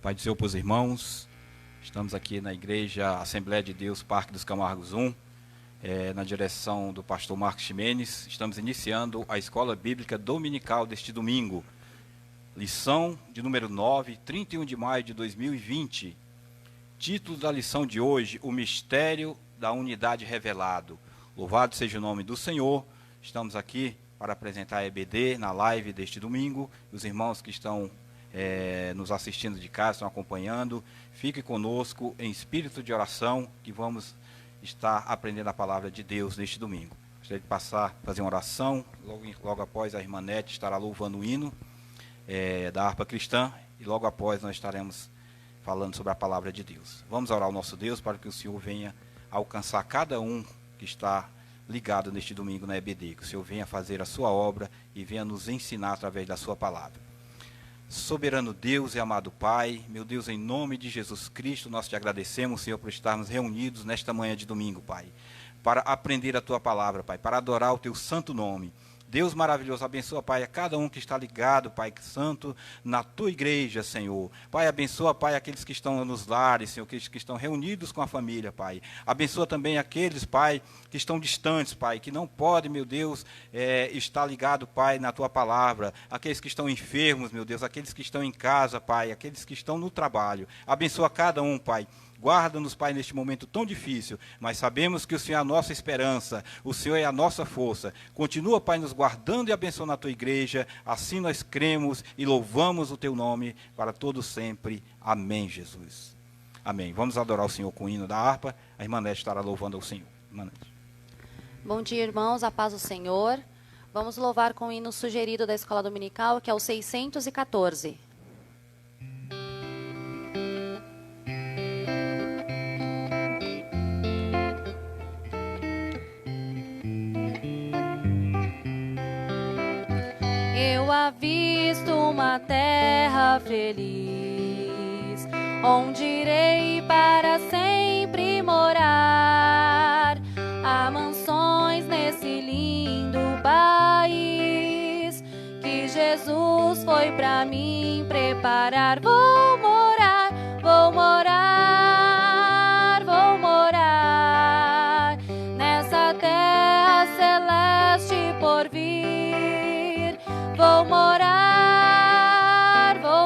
Pai do Senhor para os irmãos, estamos aqui na Igreja Assembleia de Deus, Parque dos Camargos 1, na direção do pastor Marcos Ximenes. Estamos iniciando a Escola Bíblica Dominical deste domingo, lição de número 9, 31 de maio de 2020. Título da lição de hoje: O Mistério da Unidade Revelado. Louvado seja o nome do Senhor. Estamos aqui para apresentar a EBD na live deste domingo. Os irmãos que estão nos assistindo de casa, estão acompanhando, fique conosco em espírito de oração, que vamos estar aprendendo a palavra de Deus neste domingo. Gostaria de fazer uma oração, logo após a irmã Nete estará louvando o hino da harpa cristã, e logo após nós estaremos falando sobre a palavra de Deus. Vamos orar ao nosso Deus para que o Senhor venha alcançar cada um que está ligado neste domingo na EBD, que o Senhor venha fazer a sua obra e venha nos ensinar através da sua palavra. Soberano Deus e amado Pai, meu Deus, em nome de Jesus Cristo, nós te agradecemos, Senhor, por estarmos reunidos nesta manhã de domingo, Pai, para aprender a tua palavra, Pai, para adorar o teu santo nome. Deus maravilhoso, abençoa, Pai, a cada um que está ligado, Pai santo, na tua igreja, Senhor. Pai, abençoa, Pai, aqueles que estão nos lares, Senhor, aqueles que estão reunidos com a família, Pai. Abençoa também aqueles, Pai, que estão distantes, Pai, que não podem, meu Deus, estar ligado, Pai, na tua palavra. Aqueles que estão enfermos, meu Deus, aqueles que estão em casa, Pai, aqueles que estão no trabalho. Abençoa cada um, Pai. Guarda-nos, Pai, neste momento tão difícil, mas sabemos que o Senhor é a nossa esperança, o Senhor é a nossa força. Continua, Pai, nos guardando e abençoando a tua igreja, assim nós cremos e louvamos o teu nome para todo sempre. Amém, Jesus. Amém. Vamos adorar o Senhor com o hino da harpa. A irmã Nete estará louvando ao Senhor. Irmã Nete. Bom dia, irmãos, a paz do Senhor. Vamos louvar com o hino sugerido da Escola Dominical, que é o 614. Eu avisto uma terra feliz, onde irei para sempre morar. Há mansões nesse lindo país, que Jesus foi para mim preparar. Vou morar, vou morar, vou morar nessa terra celeste por vir. Vou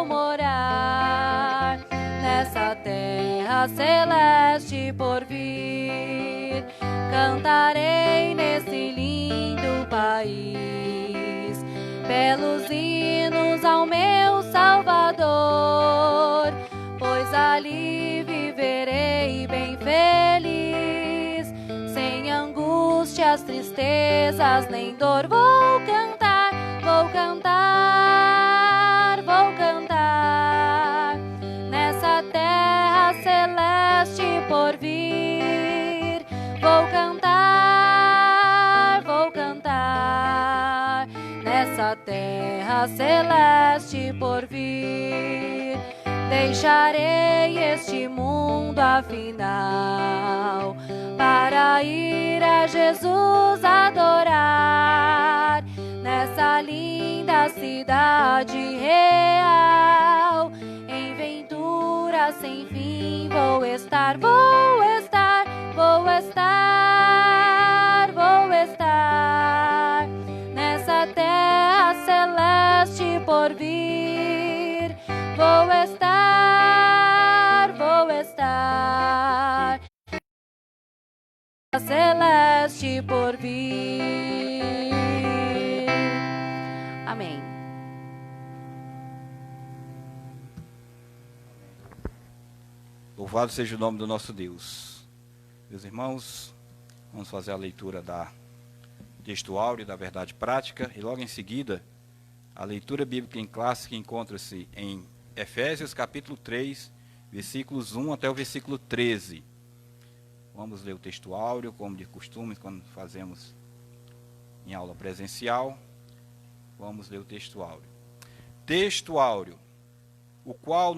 morar nessa terra celeste por vir. Cantarei nesse lindo país belos hinos ao meu Salvador, pois ali viverei bem feliz, sem angústias, tristezas nem dor. Vou cantar, vou cantar, vou cantar nessa terra celeste por vir. Vou cantar nessa terra celeste por vir. Deixarei este mundo afinal, para ir a Jesus adorar nessa linda cidade real. Em ventura sem fim vou estar, vou estar, vou estar, vou estar nessa terra celeste por vir. Vou estar, vou estar celeste por vir. Amém. Louvado seja o nome do nosso Deus. Meus irmãos, vamos fazer a leitura da texto áureo da verdade prática, e logo em seguida a leitura bíblica em classe, que encontra-se em Efésios capítulo 3, versículos 1 até o versículo 13. Vamos ler o texto áureo, como de costume, quando fazemos em aula presencial. Vamos ler o texto áureo. Texto áureo, o qual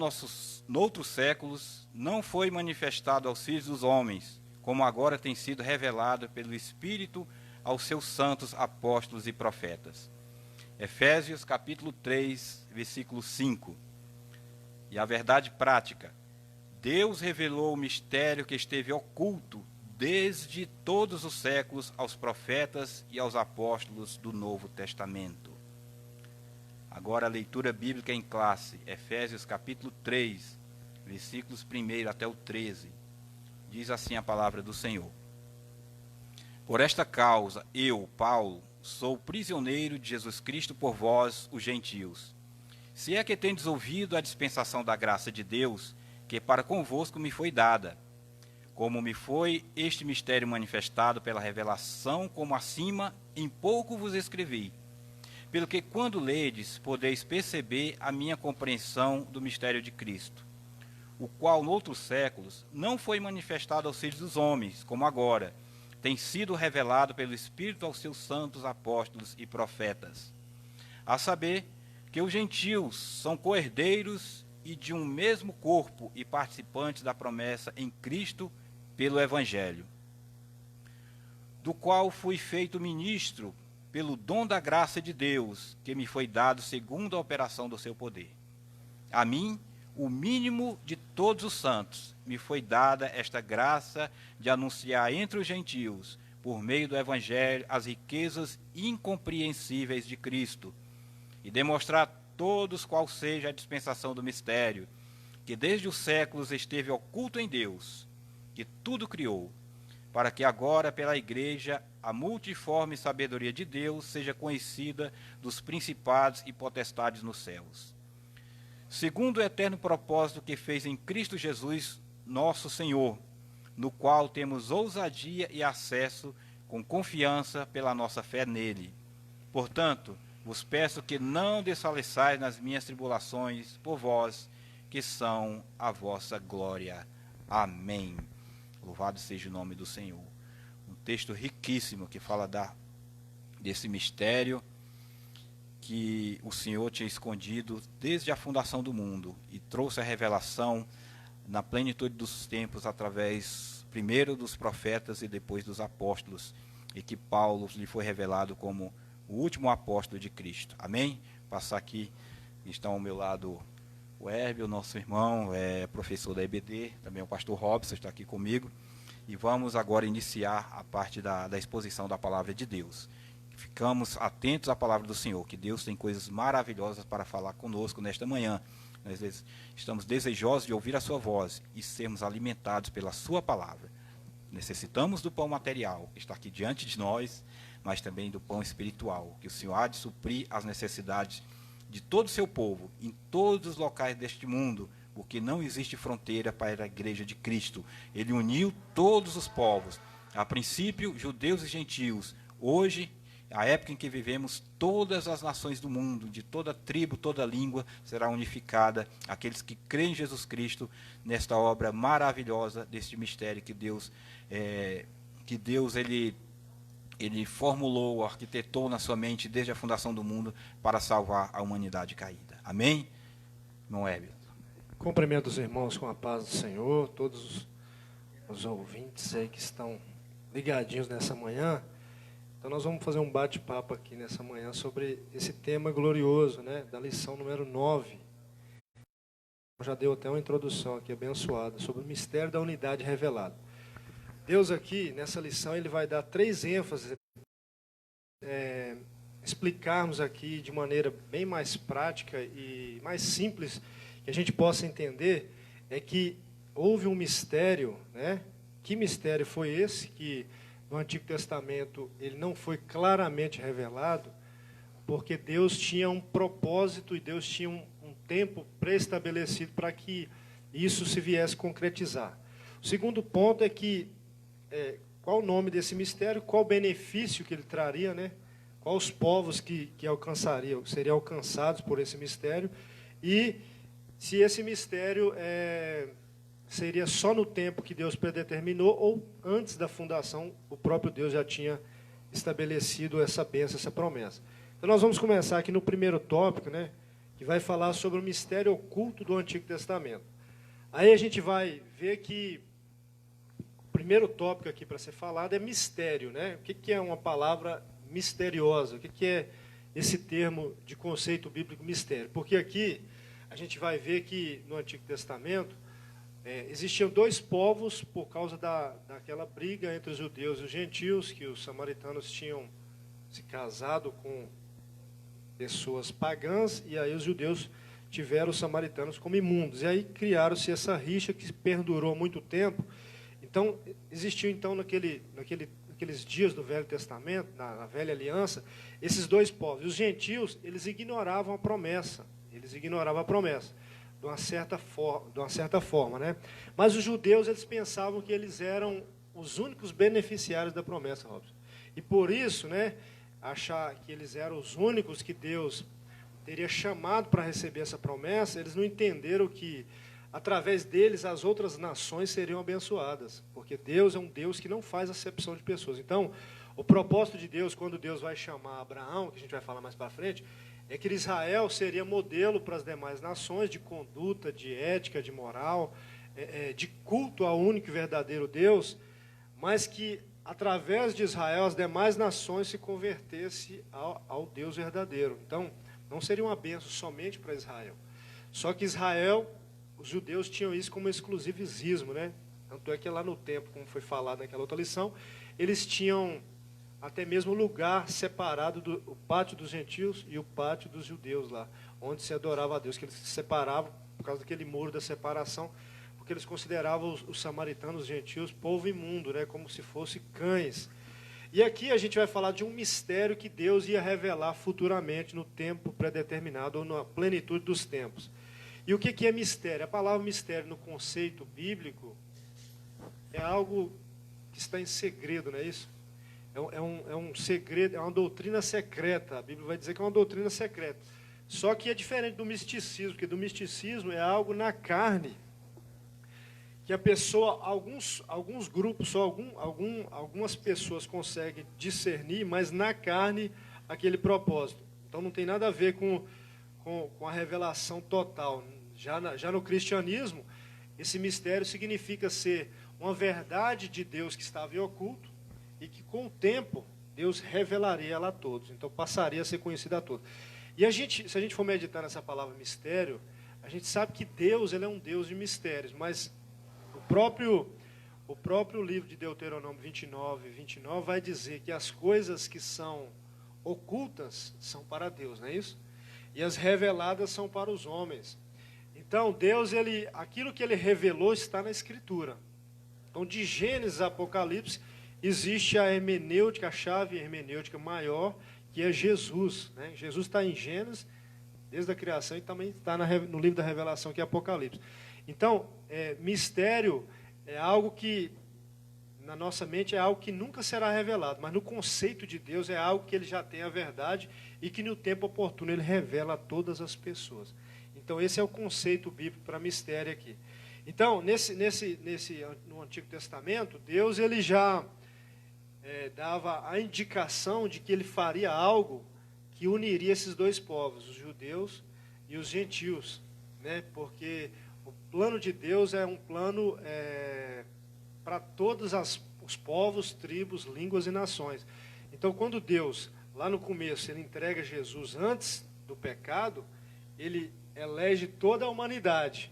noutros séculos não foi manifestado aos filhos dos homens, como agora tem sido revelado pelo Espírito aos seus santos apóstolos e profetas. Efésios capítulo 3, versículo 5. E a verdade prática: Deus revelou o mistério que esteve oculto desde todos os séculos aos profetas e aos apóstolos do Novo Testamento. Agora a leitura bíblica em classe, Efésios capítulo 3, versículos 1 até o 13. Diz assim a palavra do Senhor: Por esta causa, eu, Paulo, sou prisioneiro de Jesus Cristo por vós, os gentios. Se é que tendes ouvido a dispensação da graça de Deus, que para convosco me foi dada, como me foi este mistério manifestado pela revelação, como acima, em pouco vos escrevi. Pelo que, quando ledes, podeis perceber a minha compreensão do mistério de Cristo, o qual, noutros séculos, não foi manifestado aos filhos dos homens, como agora, tem sido revelado pelo Espírito aos seus santos apóstolos e profetas. A saber, que os gentios são co-herdeiros e de um mesmo corpo e participantes da promessa em Cristo pelo Evangelho, do qual fui feito ministro pelo dom da graça de Deus, que me foi dado segundo a operação do seu poder. A mim, o mínimo de todos os santos, me foi dada esta graça de anunciar entre os gentios, por meio do Evangelho, as riquezas incompreensíveis de Cristo, e demonstrar a todos qual seja a dispensação do mistério, que desde os séculos esteve oculto em Deus, que tudo criou, para que agora, pela Igreja, a multiforme sabedoria de Deus seja conhecida dos principados e potestades nos céus. Segundo o eterno propósito que fez em Cristo Jesus, nosso Senhor, no qual temos ousadia e acesso com confiança pela nossa fé nele. Portanto, vos peço que não desfaleçais nas minhas tribulações por vós, que são a vossa glória. Amém. Louvado seja o nome do Senhor. Um texto riquíssimo que fala desse mistério que o Senhor tinha escondido desde a fundação do mundo e trouxe a revelação na plenitude dos tempos através, primeiro dos profetas e depois dos apóstolos, e que Paulo lhe foi revelado como o último apóstolo de Cristo. Amém? Passar aqui, estão ao meu lado o Herbio, nosso irmão, professor da EBD, também o pastor Robson está aqui comigo, e vamos agora iniciar a parte da exposição da palavra de Deus. Ficamos atentos à palavra do Senhor, que Deus tem coisas maravilhosas para falar conosco nesta manhã. Nós estamos desejosos de ouvir a sua voz e sermos alimentados pela sua palavra. Necessitamos do pão material, que está aqui diante de nós, mas também do pão espiritual, que o Senhor há de suprir as necessidades de todo o seu povo, em todos os locais deste mundo, porque não existe fronteira para a igreja de Cristo. Ele uniu todos os povos, a princípio judeus e gentios. Hoje, a época em que vivemos, todas as nações do mundo, de toda tribo, toda língua, será unificada, aqueles que creem em Jesus Cristo, nesta obra maravilhosa, deste mistério que Deus ele formulou, arquitetou na sua mente desde a fundação do mundo para salvar a humanidade caída. Amém? Não é, Bíblia? Cumprimento os irmãos com a paz do Senhor, todos os ouvintes aí que estão ligadinhos nessa manhã. Então nós vamos fazer um bate-papo aqui nessa manhã sobre esse tema glorioso, né, da lição número 9. Já deu até uma introdução aqui abençoada sobre o mistério da unidade revelada. Deus aqui, nessa lição, ele vai dar 3 ênfases, explicarmos aqui de maneira bem mais prática e mais simples, que a gente possa entender, é que houve um mistério, né? Que mistério foi esse que no Antigo Testamento ele não foi claramente revelado, porque Deus tinha um propósito e Deus tinha um tempo pré-estabelecido para que isso se viesse concretizar. O segundo ponto é que qual o nome desse mistério, qual o benefício que ele traria, né? Quais os povos que seriam alcançados por esse mistério, e se esse mistério seria só no tempo que Deus predeterminou, ou antes da fundação, o próprio Deus já tinha estabelecido essa bênção, essa promessa. Então nós vamos começar aqui no primeiro tópico, né, que vai falar sobre o mistério oculto do Antigo Testamento. Aí a gente vai ver que o primeiro tópico aqui para ser falado é mistério, né? O que é uma palavra misteriosa? O que é esse termo de conceito bíblico mistério? Porque aqui a gente vai ver que no Antigo Testamento existiam dois povos por causa daquela briga entre os judeus e os gentios, que os samaritanos tinham se casado com pessoas pagãs, e aí os judeus tiveram os samaritanos como imundos. E aí criaram-se essa rixa que perdurou muito tempo. Então, existiu então naqueles dias do Velho Testamento, na Velha Aliança, esses dois povos. E os gentios, eles ignoravam a promessa. Eles ignoravam a promessa, de uma certa forma, né? Mas os judeus, eles pensavam que eles eram os únicos beneficiários da promessa, Robson. E por isso, né, achar que eles eram os únicos que Deus teria chamado para receber essa promessa, eles não entenderam que, através deles, as outras nações seriam abençoadas. Porque Deus é um Deus que não faz acepção de pessoas. Então, o propósito de Deus, quando Deus vai chamar Abraão, que a gente vai falar mais para frente, é que Israel seria modelo para as demais nações de conduta, de ética, de moral, de culto ao único e verdadeiro Deus, mas que, através de Israel, as demais nações se convertessem ao Deus verdadeiro. Então, não seria uma bênção somente para Israel. Só que Israel, os judeus tinham isso como exclusivismo, né? Tanto é que lá no templo, como foi falado naquela outra lição, eles tinham até mesmo lugar separado, o pátio dos gentios e o pátio dos judeus lá, onde se adorava a Deus, que eles se separavam por causa daquele muro da separação, porque eles consideravam os samaritanos, os gentios, povo imundo, né, como se fossem cães. E aqui a gente vai falar de um mistério que Deus ia revelar futuramente no tempo predeterminado, ou na plenitude dos tempos. E o que é mistério? A palavra mistério no conceito bíblico é algo que está em segredo, não é isso? É um segredo, é uma doutrina secreta. A Bíblia vai dizer que é uma doutrina secreta. Só que é diferente do misticismo, porque do misticismo é algo na carne, que a pessoa, alguns grupos, só algumas pessoas conseguem discernir, mas na carne aquele propósito. Então não tem nada a ver com a revelação total. Já no cristianismo, esse mistério significa ser uma verdade de Deus que estava em oculto, e que com o tempo Deus revelaria ela a todos, então passaria a ser conhecida a todos. E se a gente for meditar nessa palavra mistério, a gente sabe que Deus, ele é um Deus de mistérios, mas o próprio livro de Deuteronômio 29 vai dizer que as coisas que são ocultas são para Deus, não é isso? E as reveladas são para os homens. Então Deus, aquilo que ele revelou está na Escritura. Então de Gênesis a Apocalipse existe a hermenêutica, a chave hermenêutica maior, que é Jesus, né? Jesus está em Gênesis, desde a criação, e também está no livro da Revelação, que é Apocalipse. Então, mistério é algo que, na nossa mente, é algo que nunca será revelado, mas no conceito de Deus é algo que ele já tem a verdade e que no tempo oportuno ele revela a todas as pessoas. Então, esse é o conceito bíblico para mistério aqui. Então, no Antigo Testamento, Deus ele já dava a indicação de que ele faria algo que uniria esses dois povos, os judeus e os gentios, né? Porque o plano de Deus é um plano para todos os povos, tribos, línguas e nações. Então, quando Deus, lá no começo, ele entrega Jesus antes do pecado, ele elege toda a humanidade.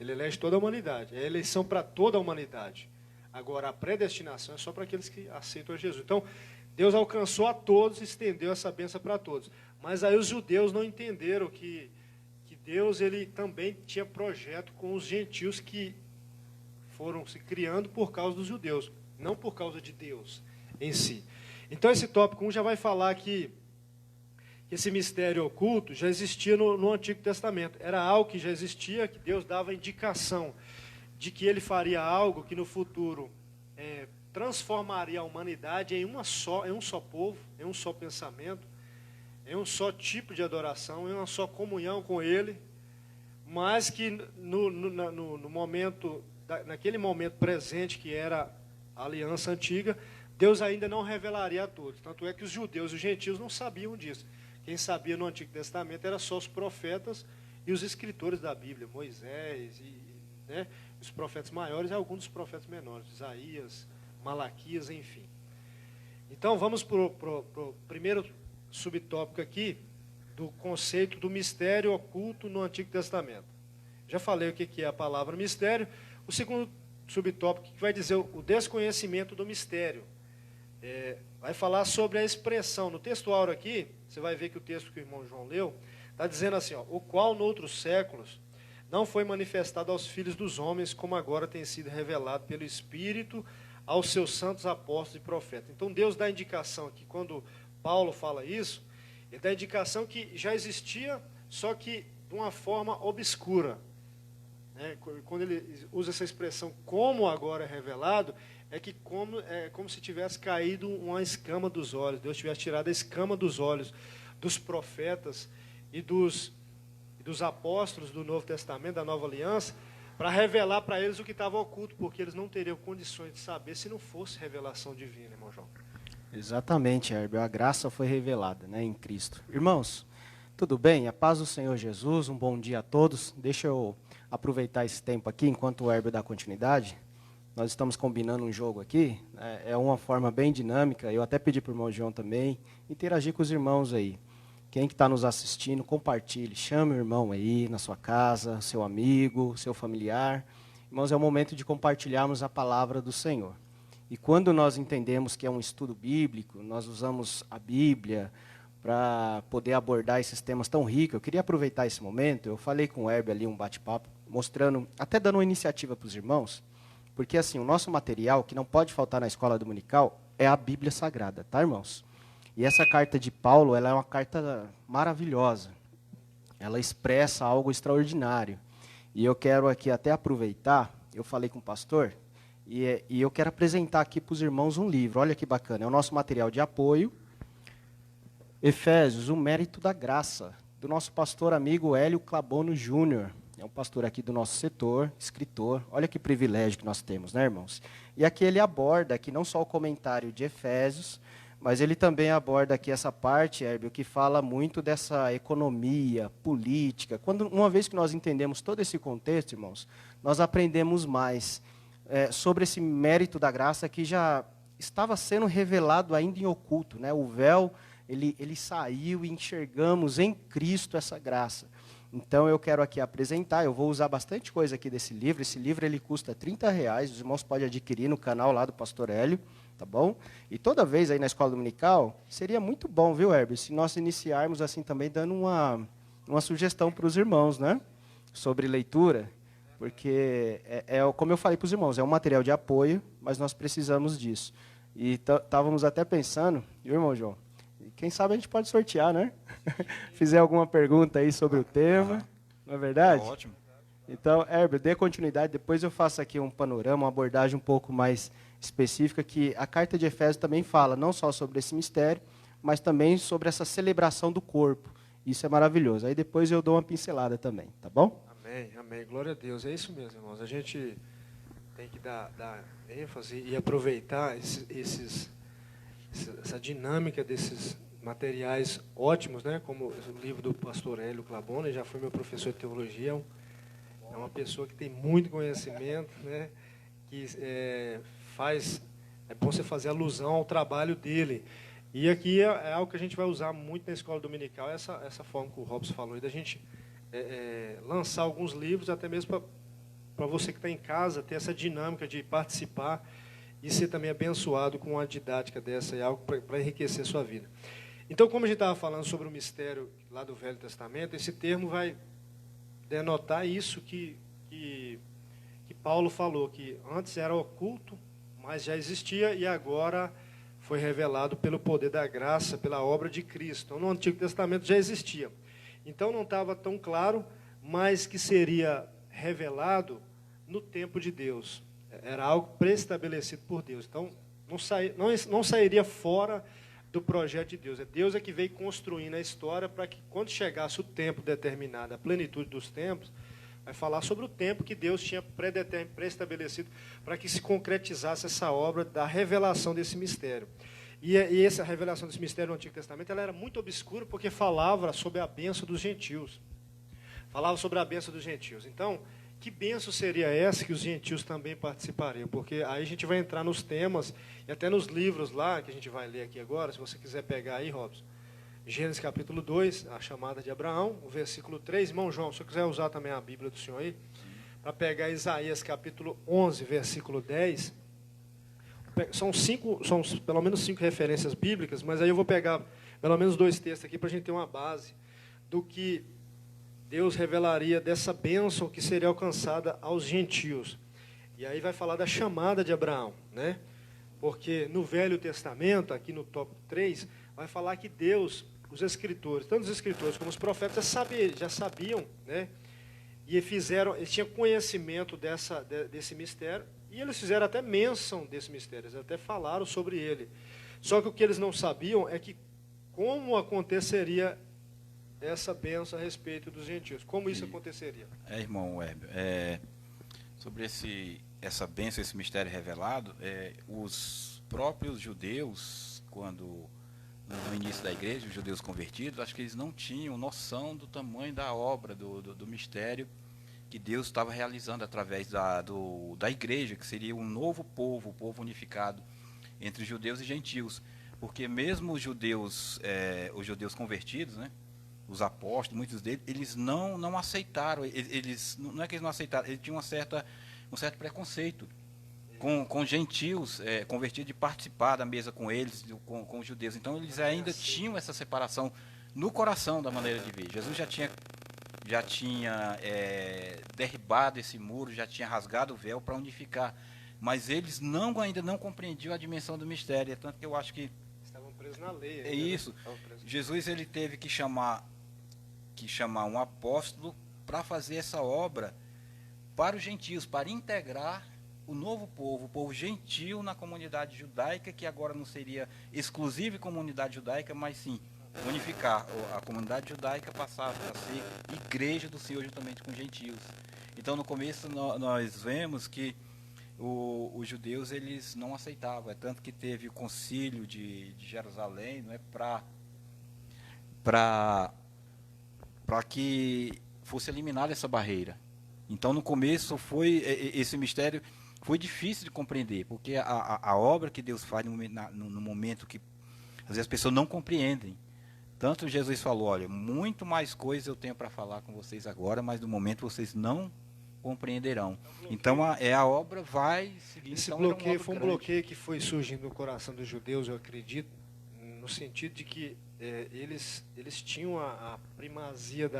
Ele elege toda a humanidade. É a eleição para toda a humanidade. Agora, a predestinação é só para aqueles que aceitam a Jesus. Então, Deus alcançou a todos e estendeu essa bênção para todos. Mas aí os judeus não entenderam que Deus ele também tinha projeto com os gentios que foram se criando por causa dos judeus, não por causa de Deus em si. Então, esse tópico 1 já vai falar que esse mistério oculto já existia no Antigo Testamento. Era algo que já existia, que Deus dava indicação de que ele faria algo que no futuro transformaria a humanidade em um só povo, em um só pensamento, em um só tipo de adoração, em uma só comunhão com ele, mas que no momento, naquele momento presente, que era a aliança antiga, Deus ainda não revelaria a todos. Tanto é que os judeus e os gentios não sabiam disso. Quem sabia no Antigo Testamento era só os profetas e os escritores da Bíblia, Moisés, né, os profetas maiores e alguns dos profetas menores, Isaías, Malaquias, enfim. Então, vamos para o primeiro subtópico aqui, do conceito do mistério oculto no Antigo Testamento. Já falei o que é a palavra mistério. O segundo subtópico que vai dizer o desconhecimento do mistério. Vai falar sobre a expressão. No textuário aqui, você vai ver que o texto que o irmão João leu, está dizendo assim, ó, o qual noutros séculos não foi manifestado aos filhos dos homens, como agora tem sido revelado pelo Espírito aos seus santos apóstolos e profetas. Então Deus dá indicação aqui, quando Paulo fala isso, ele dá indicação que já existia, só que de uma forma obscura. Quando ele usa essa expressão, como agora é revelado, é como se tivesse caído uma escama dos olhos, Deus tivesse tirado a escama dos olhos dos profetas e dos apóstolos do Novo Testamento, da Nova Aliança, para revelar para eles o que estava oculto, porque eles não teriam condições de saber se não fosse revelação divina, irmão João. Exatamente, Herbert, a graça foi revelada, né, em Cristo. Irmãos, tudo bem? A paz do Senhor Jesus, um bom dia a todos. Deixa eu aproveitar esse tempo aqui, enquanto o Herbert dá continuidade. Nós estamos combinando um jogo aqui, é uma forma bem dinâmica, eu até pedi para o irmão João também, interagir com os irmãos aí. Quem que está nos assistindo, compartilhe, chame o irmão aí na sua casa, seu amigo, seu familiar. Irmãos, é o momento de compartilharmos a palavra do Senhor. E quando nós entendemos que é um estudo bíblico, nós usamos a Bíblia para poder abordar esses temas tão ricos. Eu queria aproveitar esse momento, eu falei com o Herbert ali, um bate-papo, mostrando, até dando uma iniciativa para os irmãos, porque assim, o nosso material, que não pode faltar na escola dominical, é a Bíblia Sagrada, tá, irmãos? E essa carta de Paulo, ela é uma carta maravilhosa. Ela expressa algo extraordinário. E eu quero aqui até aproveitar, eu falei com o pastor, e eu quero apresentar aqui para os irmãos um livro. Olha que bacana, é o nosso material de apoio. Efésios, o mérito da graça, do nosso pastor amigo Hélio Clabono Júnior. É um pastor aqui do nosso setor, escritor. Olha que privilégio que nós temos, né, irmãos? E aqui ele aborda aqui não só o comentário de Efésios, mas ele também aborda aqui essa parte, Herbert, que fala muito dessa economia, política. Uma vez que nós entendemos todo esse contexto, irmãos, nós aprendemos mais sobre esse mérito da graça que já estava sendo revelado ainda em oculto, né? O véu, ele saiu e enxergamos em Cristo essa graça. Então, eu quero aqui apresentar, eu vou usar bastante coisa aqui desse livro. Esse livro ele custa R$30, os irmãos podem adquirir no canal lá do pastor Hélio, tá bom? E toda vez aí na escola dominical, seria muito bom, viu, Herbert, se nós iniciarmos assim também dando uma sugestão para os irmãos, né? Sobre leitura, porque, como eu falei para os irmãos, é um material de apoio, mas nós precisamos disso. E estávamos até pensando, viu, irmão João? Quem sabe a gente pode sortear, né? Fizer alguma pergunta aí sobre o tema, não é verdade? Ótimo. Então, Herbert, dê continuidade, depois eu faço aqui um panorama, uma abordagem um pouco mais específica, que a carta de Efésios também fala, não só sobre esse mistério, mas também sobre essa celebração do corpo. Isso é maravilhoso. Aí depois eu dou uma pincelada também, tá bom? Amém, amém. Glória a Deus. É isso mesmo, irmãos. A gente tem que dar ênfase e aproveitar essa dinâmica desses materiais ótimos, né? Como o livro do pastor Hélio Clabono, já foi meu professor de teologia, é uma pessoa que tem muito conhecimento, né? Que é bom você fazer alusão ao trabalho dele. E aqui é algo que a gente vai usar muito na escola dominical, essa forma que o Robson falou, da gente lançar alguns livros, até mesmo para você que está em casa, ter essa dinâmica de participar e ser também abençoado com uma didática dessa, é algo para enriquecer a sua vida. Então, como a gente estava falando sobre o mistério lá do Velho Testamento, esse termo vai denotar isso que Paulo falou, que antes era oculto, mas já existia e agora foi revelado pelo poder da graça, pela obra de Cristo. Então, no Antigo Testamento já existia. Então, não estava tão claro, mas que seria revelado no tempo de Deus. Era algo pré-estabelecido por Deus. Então, não sairia fora do projeto de Deus. Deus é que veio construindo a história para que, quando chegasse o tempo determinado, a plenitude dos tempos, vai falar sobre o tempo que Deus tinha pré-estabelecido para que se concretizasse essa obra da revelação desse mistério. E essa revelação desse mistério no Antigo Testamento ela era muito obscura porque falava sobre a bênção dos gentios. Falava sobre a bênção dos gentios. Então, que bênção seria essa que os gentios também participariam? Porque aí a gente vai entrar nos temas e até nos livros lá, que a gente vai ler aqui agora, se você quiser pegar aí, Robson. Gênesis capítulo 2, a chamada de Abraão, o versículo 3. Irmão João, se você quiser usar também a Bíblia do senhor aí, para pegar Isaías capítulo 11, versículo 10. São pelo menos 5 referências bíblicas, mas aí eu vou pegar pelo menos 2 textos aqui para a gente ter uma base do que Deus revelaria dessa bênção que seria alcançada aos gentios. E aí vai falar da chamada de Abraão, né? Porque no Velho Testamento, aqui no tópico 3, vai falar que Deus, os escritores, tanto os escritores como os profetas já sabiam, né? E eles tinham conhecimento desse mistério, e eles fizeram até menção desse mistério, eles até falaram sobre ele. Só que o que eles não sabiam é que como aconteceria essa bênção a respeito dos gentios, como isso aconteceria. Irmão Herbio, sobre essa bênção, esse mistério revelado, os próprios judeus, quando no início da igreja, os judeus convertidos, acho que eles não tinham noção do tamanho da obra, do mistério que Deus estava realizando através da igreja, que seria um novo povo, o povo unificado entre judeus e gentios. Porque mesmo os judeus convertidos, né, os apóstolos, muitos deles, eles não aceitaram, não é que eles não aceitaram, eles tinham um certo preconceito com gentios convertidos, de participar da mesa com eles, com os judeus. Então eles ainda tinham essa separação no coração da maneira de ver. Jesus já tinha derribado esse muro, já tinha rasgado o véu para unificar, mas eles ainda não compreendiam a dimensão do mistério. Tanto que eu acho que estavam presos na lei. É isso. Jesus ele teve que chamar um apóstolo para fazer essa obra para os gentios, para integrar o novo povo, o povo gentil na comunidade judaica, que agora não seria exclusiva comunidade judaica, mas sim unificar a comunidade judaica, passar a ser igreja do Senhor juntamente com os gentios. Então, no começo, nós vemos que os judeus eles não aceitavam, tanto que teve o concílio de Jerusalém, não é, para que fosse eliminada essa barreira. Então, no começo, esse mistério foi difícil de compreender, porque a obra que Deus faz no momento que às vezes as pessoas não compreendem. Tanto Jesus falou, olha, muito mais coisas eu tenho para falar com vocês agora, mas no momento vocês não compreenderão. Então a obra vai seguir. Esse então, bloqueio foi um bloqueio que foi surgindo no coração dos judeus, eu acredito, no sentido de que eles tinham a primazia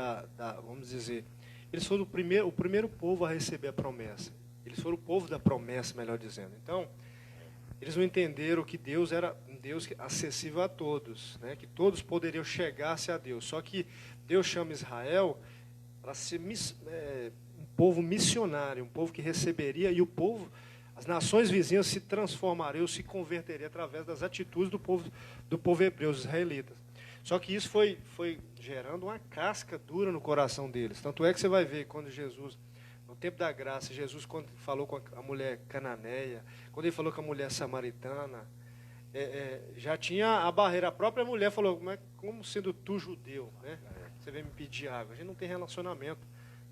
vamos dizer, eles foram o primeiro povo a receber a promessa. Eles foram o povo da promessa, melhor dizendo. Então, eles não entenderam que Deus era um Deus acessível a todos, né? Que todos poderiam chegar-se a Deus. Só que Deus chama Israel para ser um povo missionário, um povo que receberia, e as nações vizinhas se transformariam, se converteriam através das atitudes do povo hebreu, os israelitas. Só que isso foi gerando uma casca dura no coração deles. Tanto é que você vai ver quando Jesus, no tempo da graça, Jesus quando falou com a mulher cananeia, quando ele falou com a mulher samaritana, já tinha a barreira. A própria mulher falou, como sendo tu judeu, né? Você vem me pedir água. A gente não tem relacionamento.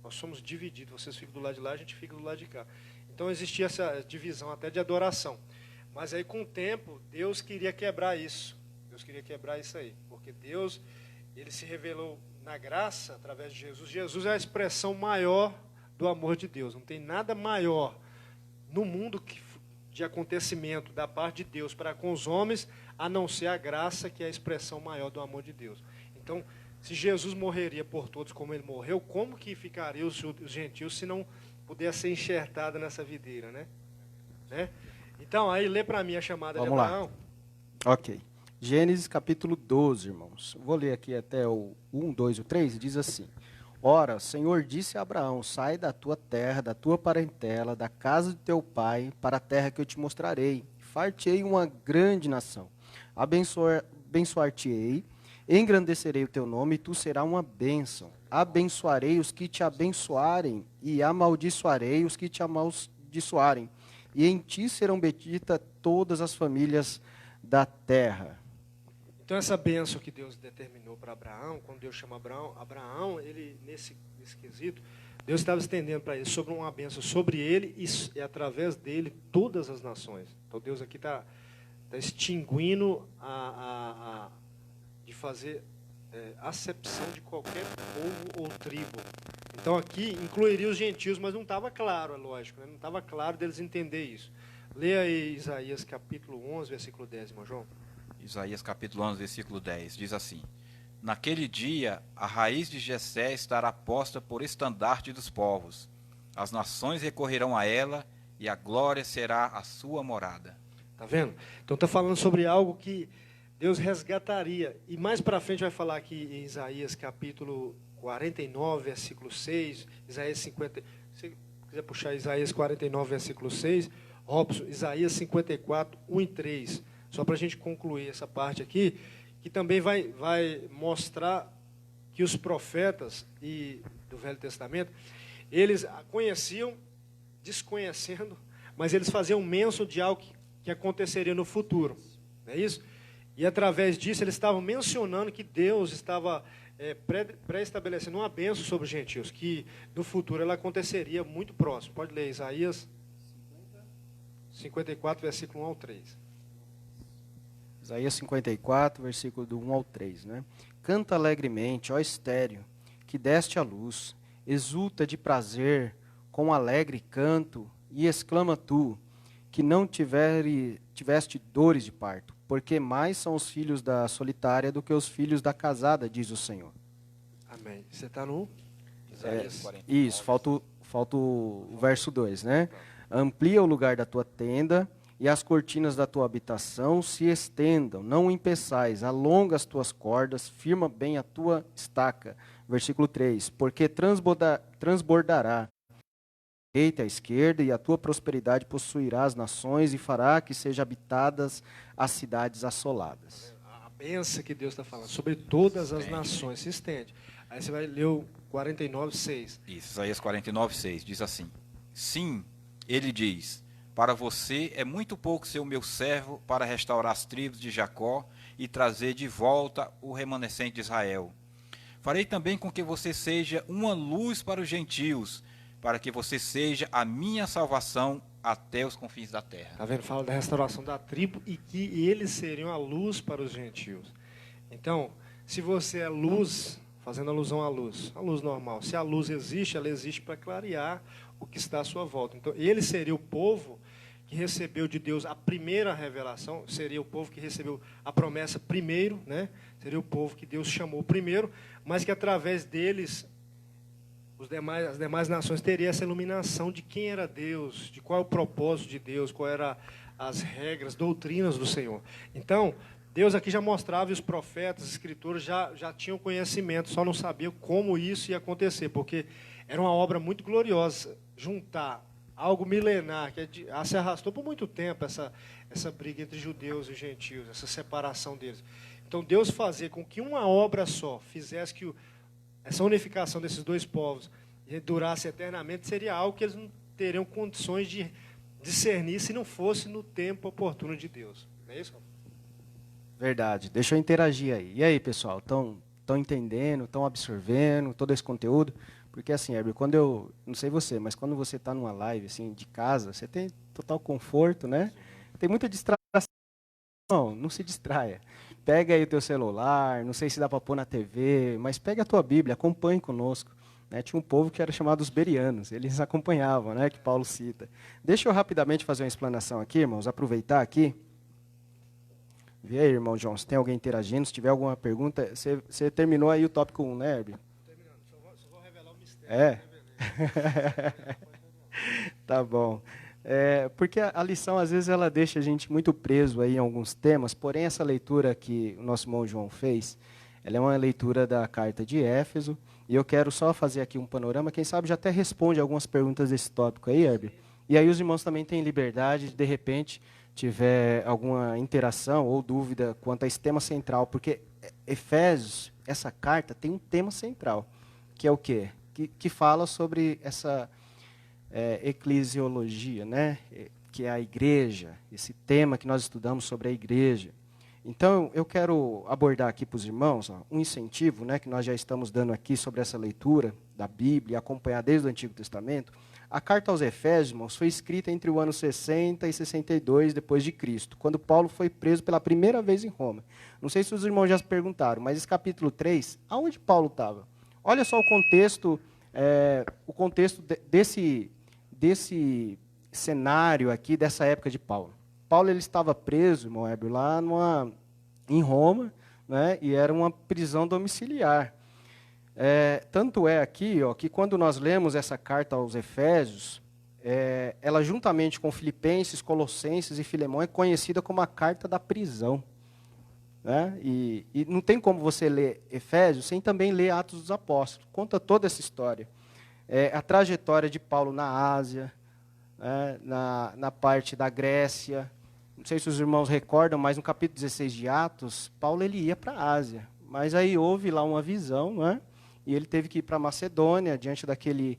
Nós somos divididos. Vocês ficam do lado de lá, a gente fica do lado de cá. Então existia essa divisão até de adoração. Mas aí com o tempo, Deus queria quebrar isso. Deus queria quebrar isso aí. Porque Deus, ele se revelou na graça através de Jesus. Jesus é a expressão maior do amor de Deus. Não tem nada maior no mundo de acontecimento da parte de Deus para com os homens, a não ser a graça, que é a expressão maior do amor de Deus. Então, se Jesus morreria por todos como ele morreu, como que ficariam os gentios se não pudesse ser enxertado nessa videira, né? Então, aí lê para mim a chamada de Abraão. Ok. Gênesis capítulo 12, irmãos. Vou ler aqui até o 1, 2 e 3, diz assim: Ora, o Senhor disse a Abraão, sai da tua terra, da tua parentela, da casa de teu pai, para a terra que eu te mostrarei. Far-te-ei uma grande nação. Abençoar-te-ei, engrandecerei o teu nome, e tu serás uma bênção. Abençoarei os que te abençoarem, e amaldiçoarei os que te amaldiçoarem. E em ti serão benditas todas as famílias da terra. Então, essa bênção que Deus determinou para Abraão, quando Deus chama Abraão, ele, nesse quesito, Deus estava estendendo para ele sobre uma bênção sobre ele e através dele todas as nações. Então, Deus aqui está extinguindo de fazer acepção de qualquer povo ou tribo. Então aqui incluiria os gentios, mas não estava claro, é lógico, né? Não estava claro deles entender isso. Leia aí Isaías capítulo 11, versículo 10, irmão João. Isaías capítulo 11, versículo 10, diz assim: Naquele dia, a raiz de Jessé estará posta por estandarte dos povos. As nações recorrerão a ela, e a glória será a sua morada. Tá vendo? Então está falando sobre algo que Deus resgataria. E mais para frente vai falar aqui em Isaías capítulo 49, versículo 6, Isaías 50. Se você quiser puxar Isaías 49, versículo 6, Robson, Isaías 54, 1 e 3. Só para a gente concluir essa parte aqui, que também vai mostrar que os profetas do Velho Testamento, eles conheciam, desconhecendo, mas eles faziam menção de algo que aconteceria no futuro. Não é isso? E através disso eles estavam mencionando que Deus estava pré-estabelecendo uma bênção sobre os gentios, que no futuro ela aconteceria muito próximo. Pode ler Isaías 54, versículo 1 ao 3. Isaías 54, versículo do 1 ao 3, né? Canta alegremente, ó estéreo, que deste a luz, exulta de prazer, com alegre canto, e exclama tu, que não tiveste dores de parto, porque mais são os filhos da solitária do que os filhos da casada, diz o Senhor. Amém. Você está no Isaías 49. Isso, falta o verso 2, né? Amplia o lugar da tua tenda, e as cortinas da tua habitação se estendam, não empeçais, alonga as tuas cordas, firma bem a tua estaca. Versículo 3, porque transbordará a direita e a esquerda, e a tua prosperidade possuirá as nações, e fará que sejam habitadas as cidades assoladas. A bênção que Deus está falando sobre todas as nações se estende. Aí você vai ler o 49, 6. Isso, Isaías 49, 6, diz assim: Sim, ele diz, para você é muito pouco ser o meu servo para restaurar as tribos de Jacó e trazer de volta o remanescente de Israel. Farei também com que você seja uma luz para os gentios, para que você seja a minha salvação até os confins da terra. Está vendo? Fala da restauração da tribo e que eles seriam a luz para os gentios. Então, se você é luz, fazendo alusão à luz, a luz normal, se a luz existe, ela existe para clarear o que está à sua volta. Então, ele seria o povo que recebeu de Deus a primeira revelação, seria o povo que recebeu a promessa primeiro, né? Seria o povo que Deus chamou primeiro, mas que através deles as demais nações teriam essa iluminação de quem era Deus, de qual é o propósito de Deus, qual eram as regras, doutrinas do Senhor. Então, Deus aqui já mostrava, e os profetas, os escritores já tinham conhecimento, só não sabiam como isso ia acontecer, porque era uma obra muito gloriosa, juntar algo milenar, que se arrastou por muito tempo, essa briga entre judeus e gentios, essa separação deles. Então, Deus fazer com que uma obra só fizesse que essa unificação desses dois povos durasse eternamente, seria algo que eles não teriam condições de discernir se não fosse no tempo oportuno de Deus. Não é isso? Verdade. Deixa eu interagir aí. E aí, pessoal? Estão entendendo, estão absorvendo todo esse conteúdo? Porque assim, Herbert, não sei você, mas quando você está numa live assim, de casa, você tem total conforto, né? Tem muita distração. Não se distraia. Pega aí o teu celular, não sei se dá para pôr na TV, mas pega a tua Bíblia, acompanhe conosco. Né? Tinha um povo que era chamado os berianos, eles acompanhavam, né, que Paulo cita. Deixa eu rapidamente fazer uma explanação aqui, irmãos, aproveitar aqui. Vê aí, irmão João, se tem alguém interagindo, se tiver alguma pergunta. Você terminou aí o tópico 1, né, Herbert? Terminando, só vou revelar o mistério. É? Tá bom. Porque a lição, às vezes, ela deixa a gente muito preso aí em alguns temas, porém, essa leitura que o nosso irmão João fez, ela é uma leitura da carta de Éfeso, e eu quero só fazer aqui um panorama, quem sabe já até responde algumas perguntas desse tópico aí, Herbert. E aí os irmãos também têm liberdade de repente, tiver alguma interação ou dúvida quanto a esse tema central, porque Efésios, essa carta, tem um tema central, que é o quê? Que fala sobre essa eclesiologia, né? Que é a igreja, esse tema que nós estudamos sobre a igreja. Então, eu quero abordar aqui para os irmãos um incentivo, né, que nós já estamos dando aqui sobre essa leitura da Bíblia, acompanhar desde o Antigo Testamento, A carta aos Efésios, irmãos, foi escrita entre o ano 60 e 62 depois de Cristo, quando Paulo foi preso pela primeira vez em Roma. Não sei se os irmãos já se perguntaram, mas esse capítulo 3, aonde Paulo estava? Olha só o contexto desse cenário aqui, dessa época de Paulo. Paulo ele estava preso, irmão Heber, lá em Roma, né, e era uma prisão domiciliar. Tanto é aqui, ó, que quando nós lemos essa carta aos Efésios, ela juntamente com Filipenses, Colossenses e Filemão é conhecida como a carta da prisão. Né? E não tem como você ler Efésios sem também ler Atos dos Apóstolos. Conta toda essa história. A trajetória de Paulo na Ásia, né, na parte da Grécia. Não sei se os irmãos recordam, mas no capítulo 16 de Atos, Paulo ele ia para a Ásia. Mas aí houve lá uma visão, né? E ele teve que ir para Macedônia, diante daquele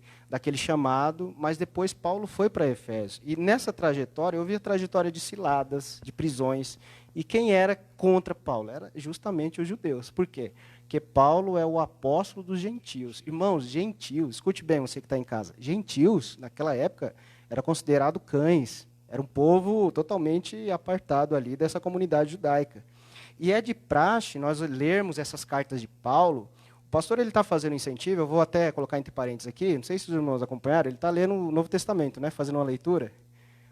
chamado, mas depois Paulo foi para Efésios. E nessa trajetória, eu vi a trajetória de ciladas, de prisões. E quem era contra Paulo? Era justamente os judeus. Por quê? Porque Paulo é o apóstolo dos gentios. Irmãos, gentios, escute bem você que está em casa. Gentios, naquela época, era considerado cães. Era um povo totalmente apartado ali dessa comunidade judaica. E é de praxe nós lermos essas cartas de Paulo. O pastor está fazendo incentivo, eu vou até colocar entre parênteses aqui, não sei se os irmãos acompanharam, ele está lendo o Novo Testamento, né, fazendo uma leitura.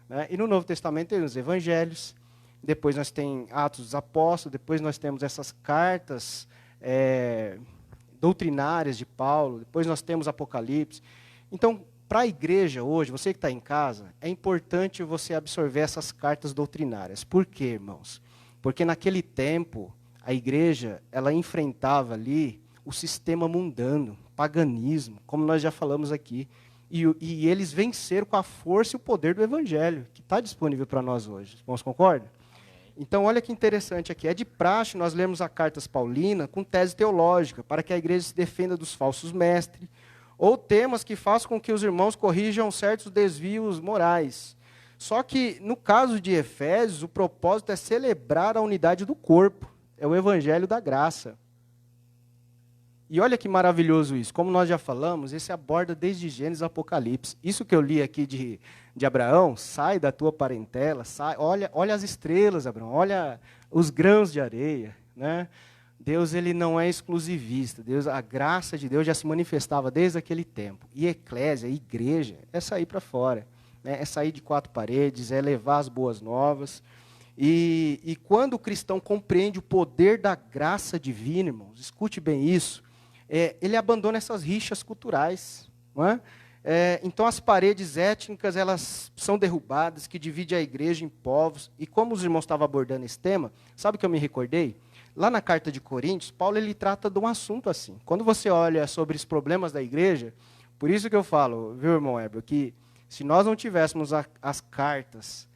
Né, e no Novo Testamento tem os Evangelhos, depois nós temos Atos dos Apóstolos, depois nós temos essas cartas doutrinárias de Paulo, depois nós temos Apocalipse. Então, para a igreja hoje, você que está em casa, é importante você absorver essas cartas doutrinárias. Por quê, irmãos? Porque naquele tempo, a igreja ela enfrentava ali o sistema mundano, paganismo, como nós já falamos aqui. E eles venceram com a força e o poder do evangelho, que está disponível para nós hoje. Os irmãos concordam? Então, olha que interessante aqui. É de praxe nós lermos a cartas paulinas com tese teológica, para que a igreja se defenda dos falsos mestres, ou temas que façam com que os irmãos corrijam certos desvios morais. Só que, no caso de Efésios, o propósito é celebrar a unidade do corpo. É o evangelho da graça. E olha que maravilhoso isso. Como nós já falamos, esse aborda desde Gênesis ao Apocalipse. Isso que eu li aqui de Abraão, sai da tua parentela, olha as estrelas, Abraão, olha os grãos de areia. Né? Deus ele não é exclusivista. A graça de Deus já se manifestava desde aquele tempo. E eclésia, igreja, é sair para fora. Né? É sair de quatro paredes, é levar as boas novas. E quando o cristão compreende o poder da graça divina, irmãos, escute bem isso, ele abandona essas rixas culturais. Não é? Então, as paredes étnicas elas são derrubadas, que dividem a igreja em povos. E como os irmãos estavam abordando esse tema, sabe o que eu me recordei? Lá na carta de Coríntios, Paulo ele trata de um assunto assim. Quando você olha sobre os problemas da igreja, por isso que eu falo, viu, irmão Heber, que se nós não tivéssemos as cartas,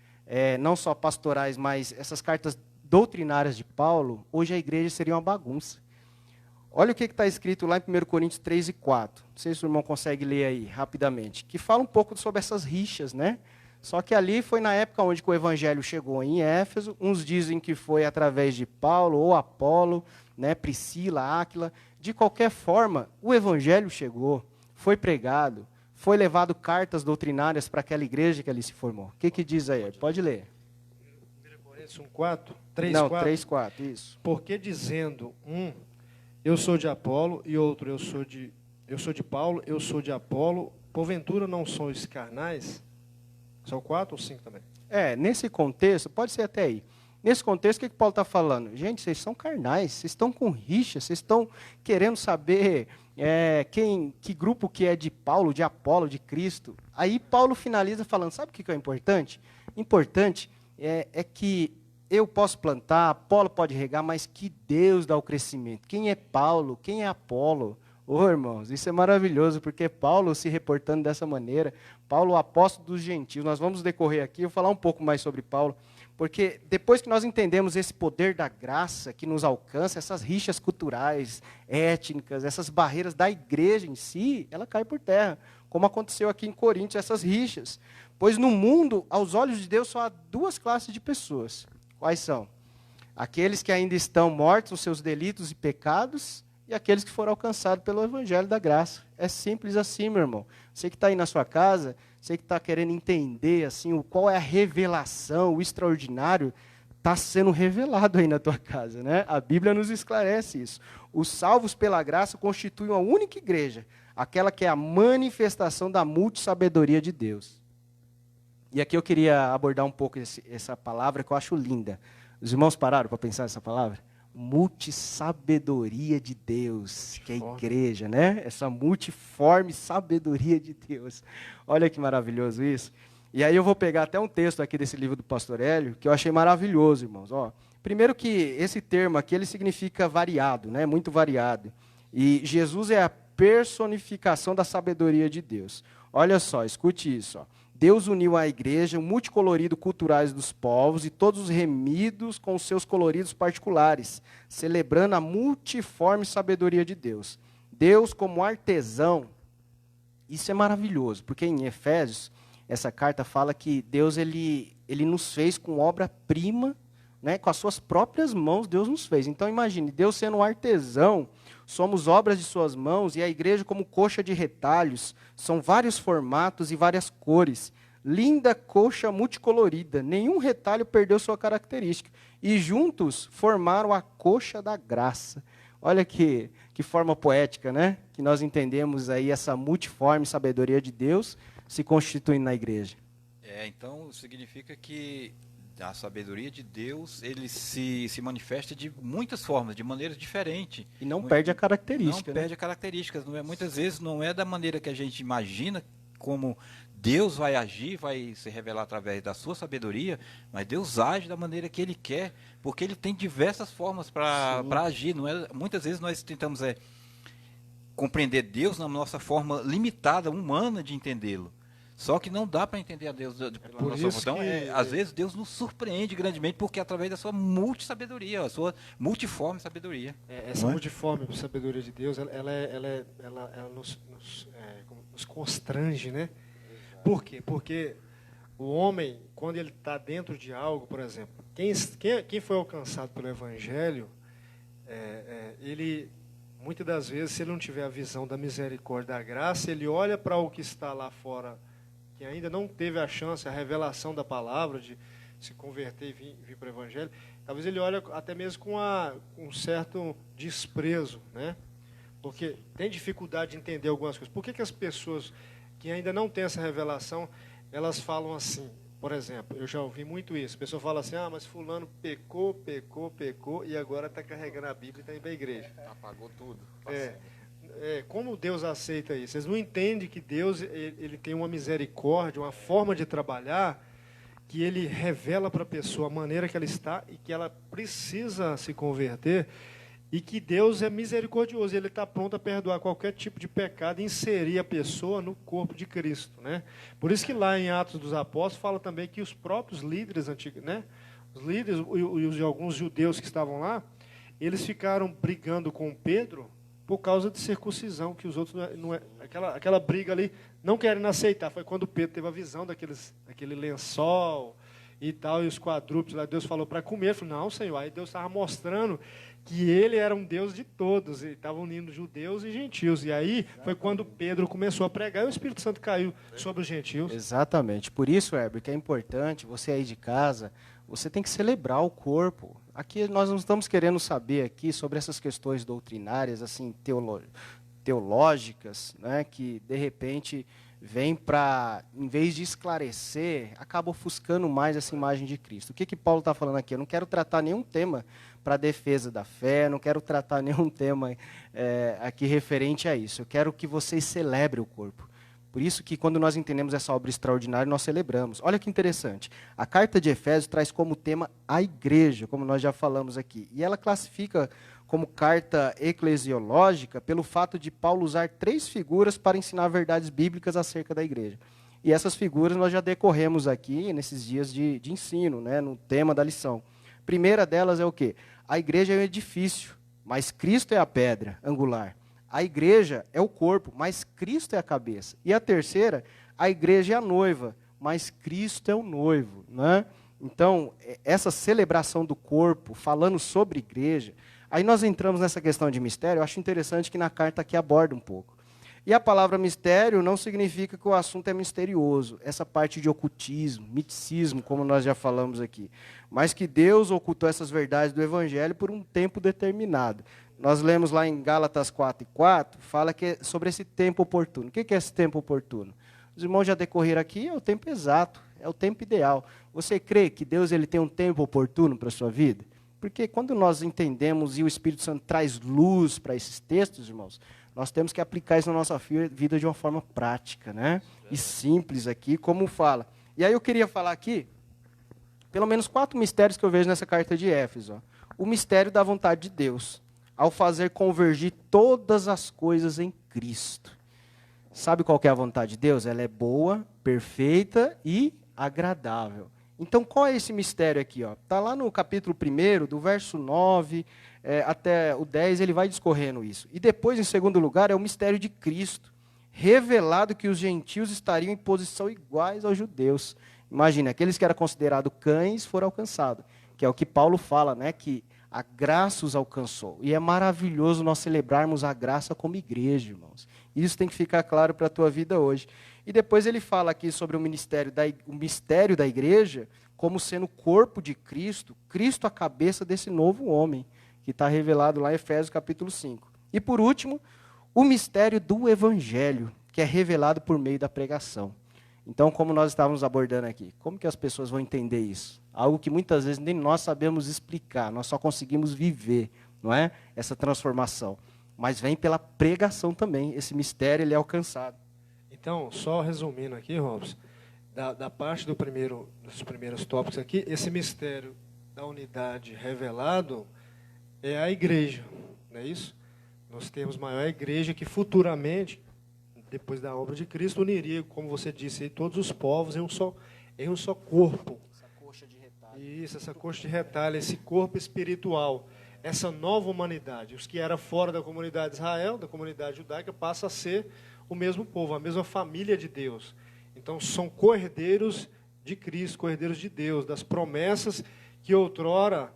não só pastorais, mas essas cartas doutrinárias de Paulo, hoje a igreja seria uma bagunça. Olha o que está escrito lá em 1 Coríntios 3 e 4. Não sei se o irmão consegue ler aí, rapidamente. Que fala um pouco sobre essas rixas, né? Só que ali foi na época onde o evangelho chegou em Éfeso. Uns dizem que foi através de Paulo ou Apolo, né? Priscila, Áquila. De qualquer forma, o evangelho chegou, foi pregado, foi levado cartas doutrinárias para aquela igreja que ali se formou. O que diz aí? Pode ler. 1 Coríntios 4, 3, Não, 4. 3, 4, isso. Porque dizendo eu sou de Apolo, e outro, eu sou de Paulo, eu sou de Apolo, porventura não sois carnais? São 4 ou 5 também? Nesse contexto, pode ser até aí. Nesse contexto, o que Paulo está falando? Gente, vocês são carnais, vocês estão com rixa, vocês estão querendo saber que grupo que é de Paulo, de Apolo, de Cristo. Aí Paulo finaliza falando, sabe o que é importante? Importante é que eu posso plantar, Apolo pode regar, mas que Deus dá o crescimento. Quem é Paulo? Quem é Apolo? Irmãos, isso é maravilhoso, porque Paulo se reportando dessa maneira, Paulo, o apóstolo dos gentios, nós vamos decorrer aqui, eu vou falar um pouco mais sobre Paulo, porque depois que nós entendemos esse poder da graça que nos alcança, essas rixas culturais, étnicas, essas barreiras da igreja em si, ela cai por terra, como aconteceu aqui em Coríntios, essas rixas. Pois no mundo, aos olhos de Deus, só há duas classes de pessoas. Quais são? Aqueles que ainda estão mortos nos seus delitos e pecados, e aqueles que foram alcançados pelo Evangelho da Graça. É simples assim, meu irmão. Você que está aí na sua casa, você que está querendo entender assim, qual é a revelação, o extraordinário, está sendo revelado aí na tua casa, né? A Bíblia nos esclarece isso. Os salvos pela graça constituem uma única igreja, aquela que é a manifestação da multissabedoria de Deus. E aqui eu queria abordar um pouco essa palavra que eu acho linda. Os irmãos pararam para pensar nessa palavra? Multissabedoria de Deus, que é a igreja, né? Essa multiforme sabedoria de Deus. Olha que maravilhoso isso. E aí eu vou pegar até um texto aqui desse livro do pastor Hélio, que eu achei maravilhoso, irmãos. Ó, primeiro que esse termo aqui, ele significa variado, né? Muito variado. E Jesus é a personificação da sabedoria de Deus. Olha só, escute isso, ó. Deus uniu à igreja o multicolorido culturais dos povos e todos os remidos com os seus coloridos particulares, celebrando a multiforme sabedoria de Deus. Deus como artesão, isso é maravilhoso, porque em Efésios, essa carta fala que Deus ele nos fez com obra-prima, né, com as suas próprias mãos Deus nos fez. Então imagine, Deus sendo um artesão, somos obras de suas mãos, e a igreja como coxa de retalhos, são vários formatos e várias cores. Linda coxa multicolorida, nenhum retalho perdeu sua característica. E juntos formaram a coxa da graça. Olha que forma poética, né? Que nós entendemos aí essa multiforme sabedoria de Deus se constituindo na igreja. Então significa que a sabedoria de Deus, ele se manifesta de muitas formas, de maneiras diferentes. E não perde a característica. Não perde a característica. Muitas vezes não é da maneira que a gente imagina como Deus vai agir, vai se revelar através da sua sabedoria, mas Deus age da maneira que Ele quer, porque Ele tem diversas formas para agir. Muitas vezes nós tentamos compreender Deus na nossa forma limitada, humana de entendê-lo. Só que não dá para entender a Deus pela nossa forma. Então, às vezes, Deus nos surpreende grandemente, porque através da sua multissabedoria, a sua multiforme sabedoria. Essa multiforme sabedoria de Deus, ela nos constrange, né? Por quê? Porque o homem, quando ele está dentro de algo, por exemplo, quem foi alcançado pelo Evangelho, ele, muitas das vezes, se ele não tiver a visão da misericórdia, da graça, ele olha para o que está lá fora, que ainda não teve a chance, a revelação da palavra, de se converter e vir para o Evangelho, talvez ele olhe até mesmo com um certo desprezo, né? Porque tem dificuldade de entender algumas coisas. Por que as pessoas que ainda não têm essa revelação, elas falam assim? Por exemplo, eu já ouvi muito isso. A pessoa fala assim, mas fulano pecou, e agora está carregando a Bíblia e está indo para a igreja. Apagou tudo. Como Deus aceita isso? Vocês não entendem que Deus ele tem uma misericórdia, uma forma de trabalhar, que Ele revela para a pessoa a maneira que ela está e que ela precisa se converter, e que Deus é misericordioso, Ele está pronto a perdoar qualquer tipo de pecado e inserir a pessoa no corpo de Cristo, né? Por isso que lá em Atos dos Apóstolos fala também que os próprios líderes antigos, né? Os líderes e alguns judeus que estavam lá, eles ficaram brigando com Pedro por causa de circuncisão, que os outros aquela briga ali não querem aceitar. Foi quando Pedro teve a visão daquele lençol e tal, e os quadrúpedes lá, Deus falou para comer. Ele falou, não, Senhor. Aí Deus estava mostrando que Ele era um Deus de todos, e estava unindo judeus e gentios. E aí foi quando Pedro começou a pregar e o Espírito Santo caiu sobre os gentios. Exatamente. Por isso, Herbert, que é importante, você aí de casa, você tem que celebrar o corpo. Aqui nós não estamos querendo saber aqui sobre essas questões doutrinárias, assim, teológicas, né, que de repente vem para, em vez de esclarecer, acaba ofuscando mais essa imagem de Cristo. O que Paulo está falando aqui? Eu não quero tratar nenhum tema para a defesa da fé, não quero tratar nenhum tema aqui referente a isso. Eu quero que vocês celebrem o corpo. Por isso que quando nós entendemos essa obra extraordinária, nós celebramos. Olha que interessante. A carta de Efésios traz como tema a igreja, como nós já falamos aqui. E ela classifica como carta eclesiológica pelo fato de Paulo usar 3 figuras para ensinar verdades bíblicas acerca da igreja. E essas figuras nós já decorremos aqui nesses dias de ensino, né, no tema da lição. A primeira delas é o quê? A igreja é um edifício, mas Cristo é a pedra angular. A igreja é o corpo, mas Cristo é a cabeça. E a terceira, a igreja é a noiva, mas Cristo é o noivo, né? Então, essa celebração do corpo, falando sobre igreja, Aí nós entramos nessa questão de mistério, eu acho interessante que na carta aqui aborda um pouco. E a palavra mistério não significa que o assunto é misterioso, essa parte de ocultismo, miticismo, como nós já falamos aqui. Mas que Deus ocultou essas verdades do Evangelho por um tempo determinado. Nós lemos lá em Gálatas 4:4, fala que é sobre esse tempo oportuno. O que é esse tempo oportuno? Os irmãos já decorreram aqui, é o tempo exato, é o tempo ideal. Você crê que Deus ele tem um tempo oportuno para a sua vida? Porque quando nós entendemos e o Espírito Santo traz luz para esses textos, irmãos, nós temos que aplicar isso na nossa vida de uma forma prática, né? E simples aqui, como fala. E aí eu queria falar aqui, pelo menos 4 mistérios que eu vejo nessa carta de Éfeso. Ó. O mistério da vontade de Deus, ao fazer convergir todas as coisas em Cristo. Sabe qual que é a vontade de Deus? Ela é boa, perfeita e agradável. Então, qual é esse mistério aqui? Está lá no capítulo 1, do verso 9 até o 10, ele vai discorrendo isso. E depois, em segundo lugar, é o mistério de Cristo, revelado que os gentios estariam em posição iguais aos judeus. Imagina, aqueles que eram considerados cães foram alcançados, que é o que Paulo fala, né, que a graça os alcançou. E é maravilhoso nós celebrarmos a graça como igreja, irmãos. Isso tem que ficar claro para a tua vida hoje. E depois ele fala aqui sobre o mistério da igreja, como sendo o corpo de Cristo, Cristo a cabeça desse novo homem, que está revelado lá em Efésios capítulo 5. E por último, o mistério do evangelho, que é revelado por meio da pregação. Então, como nós estávamos abordando aqui, como que as pessoas vão entender isso? Algo que muitas vezes nem nós sabemos explicar, nós só conseguimos viver, não é? Essa transformação. Mas vem pela pregação também, esse mistério ele é alcançado. Então, só resumindo aqui, Robson, da parte dos primeiros tópicos aqui, esse mistério da unidade revelado é a igreja, não é isso? Nós temos maior igreja que futuramente, depois da obra de Cristo, uniria, como você disse, todos os povos em um só corpo. Essa coxa de retalho. Isso, essa coxa de retalho, esse corpo espiritual, essa nova humanidade. Os que eram fora da comunidade de Israel, da comunidade judaica, passa a ser o mesmo povo, a mesma família de Deus. Então, são cordeiros de Cristo, cordeiros de Deus, das promessas que outrora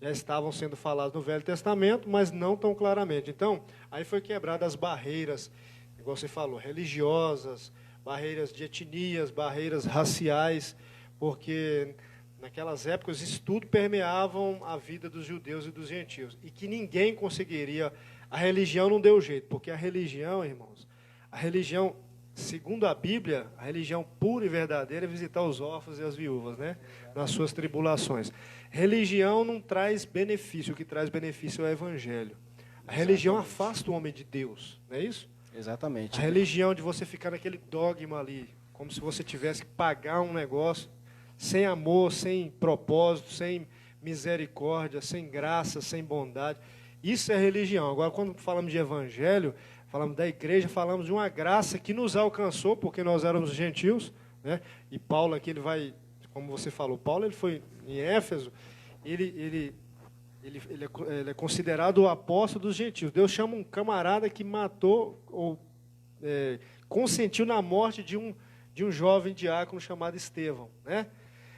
já estavam sendo faladas no Velho Testamento, mas não tão claramente. Então, aí foi quebradas as barreiras, igual você falou, religiosas, barreiras de etnias, barreiras raciais, porque naquelas épocas isso tudo permeavam a vida dos judeus e dos gentios, e que ninguém conseguiria, a religião não deu jeito, porque a religião, irmãos, a religião, segundo a Bíblia, a religião pura e verdadeira é visitar os órfãos e as viúvas, né? Nas suas tribulações. Religião não traz benefício, o que traz benefício é o Evangelho. A religião afasta o homem de Deus, não é isso? Exatamente. A religião de você ficar naquele dogma ali, como se você tivesse que pagar um negócio sem amor, sem propósito, sem misericórdia, sem graça, sem bondade. Isso é religião. Agora, quando falamos de Evangelho, falamos da igreja, falamos de uma graça que nos alcançou, porque nós éramos gentios, né? E Paulo aqui, ele vai, como você falou, Paulo ele foi em Éfeso, ele é considerado o apóstolo dos gentios. Deus chama um camarada que matou, ou consentiu na morte de um jovem diácono chamado Estevão, né?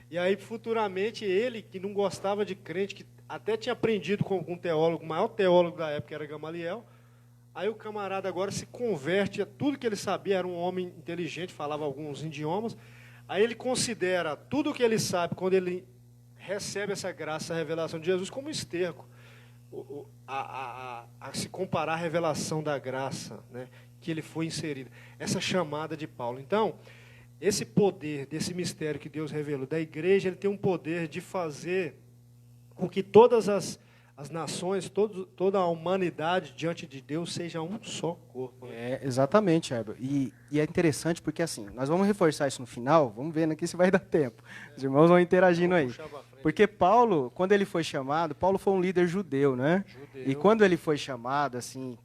E aí, futuramente, ele, que não gostava de crente, que até tinha aprendido com um teólogo, o maior teólogo da época era Gamaliel. Aí o camarada agora se converte a tudo que ele sabia, era um homem inteligente, falava alguns idiomas. Aí ele considera tudo o que ele sabe, quando ele recebe essa graça, a revelação de Jesus, como esterco. A se comparar a revelação da graça, né, que ele foi inserido. Essa chamada de Paulo. Então, esse poder, desse mistério que Deus revelou da igreja, ele tem um poder de fazer com que todas as nações, toda a humanidade diante de Deus seja um só corpo. Né? Exatamente, Herbert. E é interessante porque, assim, nós vamos reforçar isso no final, vamos vendo aqui se vai dar tempo. Os irmãos vão interagindo aí. Porque Paulo, quando ele foi chamado, Paulo foi um líder judeu, né? E quando ele foi chamado, assim,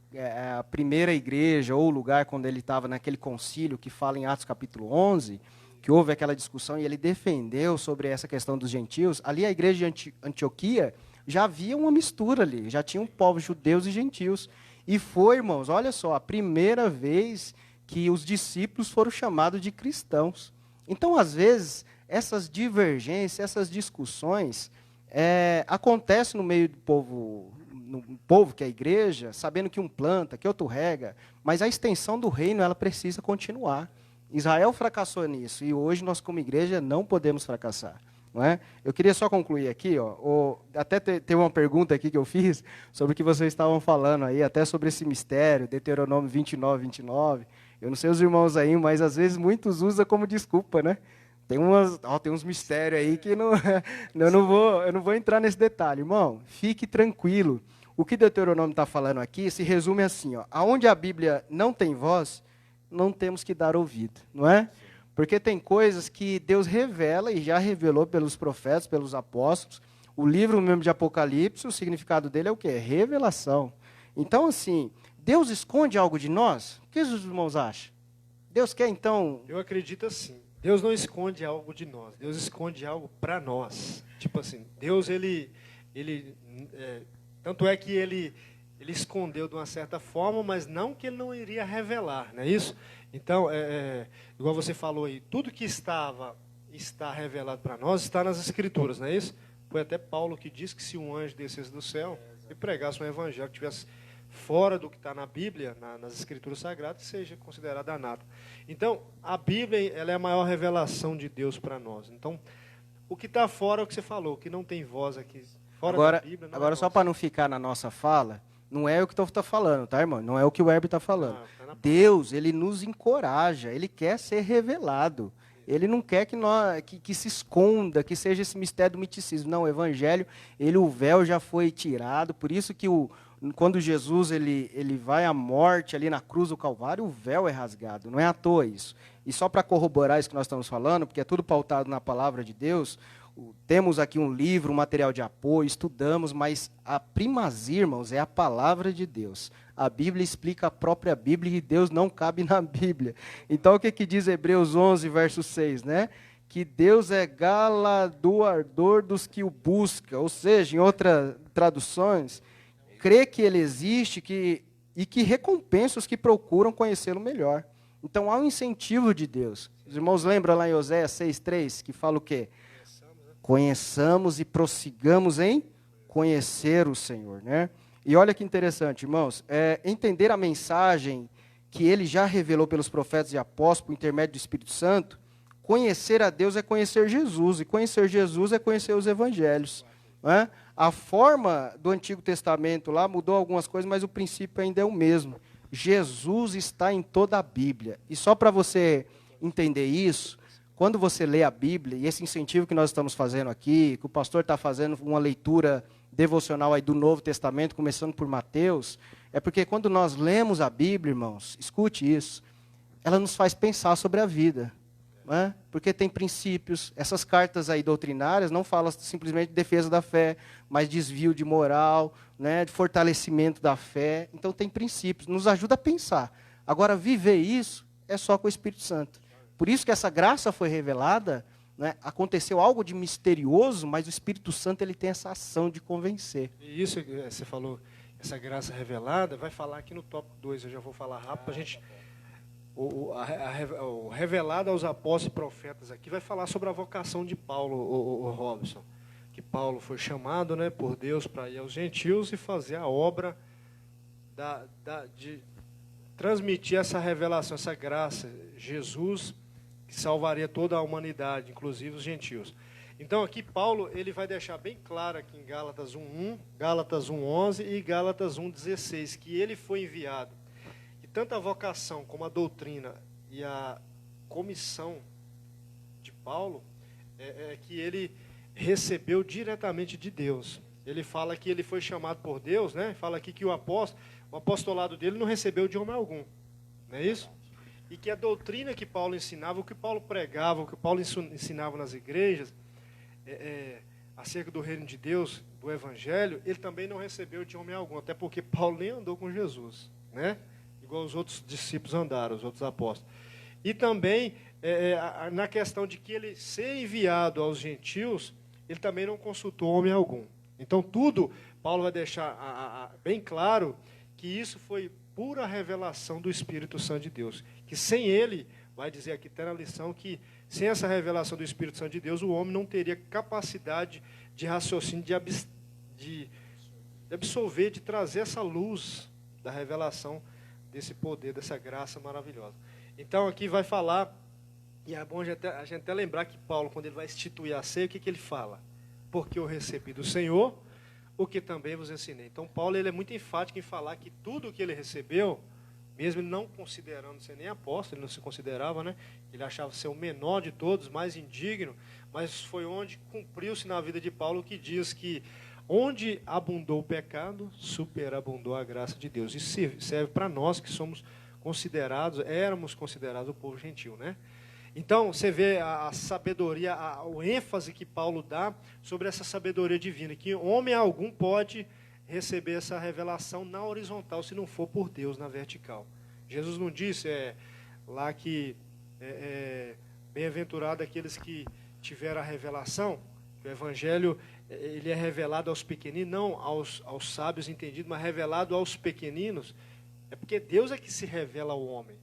a primeira igreja ou lugar, quando ele estava naquele concílio que fala em Atos capítulo 11, que houve aquela discussão e ele defendeu sobre essa questão dos gentios, ali a igreja de Antioquia já havia uma mistura ali, já tinham povos judeus e gentios. E foi, irmãos, olha só, a primeira vez que os discípulos foram chamados de cristãos. Então, às vezes, essas divergências, essas discussões acontecem no meio do povo, no povo, que é a igreja, sabendo que um planta, que outro rega, mas a extensão do reino ela precisa continuar. Israel fracassou nisso e hoje nós como igreja não podemos fracassar. Não é? Eu queria só concluir aqui, até teve uma pergunta aqui que eu fiz sobre o que vocês estavam falando aí, até sobre esse mistério, Deuteronômio 29, 29. Eu não sei os irmãos aí, mas às vezes muitos usam como desculpa, né? Tem uns mistérios aí que eu não vou entrar nesse detalhe. Irmão, fique tranquilo. O que Deuteronômio está falando aqui se resume assim, aonde a Bíblia não tem voz, não temos que dar ouvido, não é? Porque tem coisas que Deus revela e já revelou pelos profetas, pelos apóstolos. O livro mesmo de Apocalipse, o significado dele é o quê? Revelação. Então, assim, Deus esconde algo de nós? O que os irmãos acham? Deus quer, então... Eu acredito assim. Deus não esconde algo de nós. Deus esconde algo para nós. Tipo assim, Deus, tanto é que ele escondeu de uma certa forma, mas não que ele não iria revelar, não é isso? Então, igual você falou aí, tudo que está revelado para nós está nas Escrituras, não é isso? Foi até Paulo que disse que se um anjo descesse do céu e pregasse um evangelho que estivesse fora do que está na Bíblia, nas Escrituras Sagradas, seja considerado anátema. Então, a Bíblia ela é a maior revelação de Deus para nós. Então, o que está fora é o que você falou, o que não tem voz aqui fora da Bíblia. Agora só para não ficar na nossa fala, não é o que eu estou falando, tá, irmão? Não é o que o Herbert está falando. Deus, ele nos encoraja, ele quer ser revelado. Ele não quer que se esconda, que seja esse mistério do miticismo. Não, o evangelho, o véu já foi tirado. Por isso que quando Jesus ele vai à morte ali na cruz do Calvário, o véu é rasgado. Não é à toa isso. E só para corroborar isso que nós estamos falando, porque é tudo pautado na palavra de Deus, temos aqui um livro, um material de apoio, estudamos, mas a primazia, irmãos, é a palavra de Deus. A Bíblia explica a própria Bíblia e Deus não cabe na Bíblia. Então, o que diz Hebreus 11, verso 6, né? Que Deus é galardoador dos que o buscam. Ou seja, em outras traduções, crê que Ele existe e que recompensa os que procuram conhecê-lo melhor. Então, há um incentivo de Deus. Os irmãos lembram lá em Oséias 6,3, que fala o quê? Conheçamos e prossigamos em conhecer o Senhor, né? E olha que interessante, irmãos, entender a mensagem que ele já revelou pelos profetas e apóstolos por intermédio do Espírito Santo. Conhecer a Deus é conhecer Jesus, e conhecer Jesus é conhecer os evangelhos, né? A forma do Antigo Testamento lá mudou algumas coisas, mas o princípio ainda é o mesmo. Jesus está em toda a Bíblia. E só para você entender isso, quando você lê a Bíblia, e esse incentivo que nós estamos fazendo aqui, que o pastor está fazendo uma leitura devocional aí do Novo Testamento, começando por Mateus, é porque quando nós lemos a Bíblia, irmãos, escute isso, ela nos faz pensar sobre a vida, não é? Porque tem princípios. Essas cartas aí doutrinárias não falam simplesmente de defesa da fé, mas desvio de moral, né, de fortalecimento da fé. Então tem princípios, nos ajuda a pensar. Agora, viver isso é só com o Espírito Santo. Por isso que essa graça foi revelada, né? Aconteceu algo de misterioso, mas o Espírito Santo ele tem essa ação de convencer. E isso que você falou, essa graça revelada, vai falar aqui no tópico 2, eu já vou falar rápido, para a gente... O revelado aos apóstolos e profetas aqui vai falar sobre a vocação de Paulo, o Robson. Que Paulo foi chamado, né, por Deus para ir aos gentios e fazer a obra de transmitir essa revelação, essa graça, Jesus, que salvaria toda a humanidade, inclusive os gentios. Então aqui Paulo ele vai deixar bem claro aqui em Gálatas 1:1, Gálatas 1:11 e Gálatas 1:16, que ele foi enviado. E tanto a vocação como a doutrina e a comissão de Paulo é que ele recebeu diretamente de Deus. Ele fala que ele foi chamado por Deus, né? Fala aqui que o apostolado dele não recebeu de homem algum. Não é isso? E que a doutrina que Paulo ensinava, o que Paulo pregava, o que Paulo ensinava nas igrejas, acerca do reino de Deus, do evangelho, ele também não recebeu de homem algum, até porque Paulo nem andou com Jesus, né? Igual os outros discípulos andaram, os outros apóstolos. E também, na questão de que ele ser enviado aos gentios, ele também não consultou homem algum. Então, tudo, Paulo vai deixar bem claro que isso foi pura revelação do Espírito Santo de Deus. Que sem ele, vai dizer aqui, tem a lição, que sem essa revelação do Espírito Santo de Deus, o homem não teria capacidade de raciocínio, de absolver, de trazer essa luz da revelação desse poder, dessa graça maravilhosa. Então aqui vai falar, e é bom a gente até lembrar que Paulo, quando ele vai instituir a ceia, o que ele fala? Porque eu recebi do Senhor o que também vos ensinei. Então Paulo ele é muito enfático em falar que tudo o que ele recebeu, mesmo ele não considerando ser nem apóstolo, ele não se considerava, né? Ele achava ser o menor de todos, mais indigno, mas foi onde cumpriu-se na vida de Paulo o que diz que onde abundou o pecado, superabundou a graça de Deus. Isso serve para nós que éramos considerados o povo gentil, né? Então, você vê a sabedoria, o ênfase que Paulo dá sobre essa sabedoria divina, que homem algum pode receber essa revelação na horizontal, se não for por Deus, na vertical. Jesus não disse lá que bem-aventurado aqueles que tiveram a revelação, que o Evangelho ele é revelado aos pequeninos, não aos sábios entendidos, mas revelado aos pequeninos. É porque Deus é que se revela ao homem.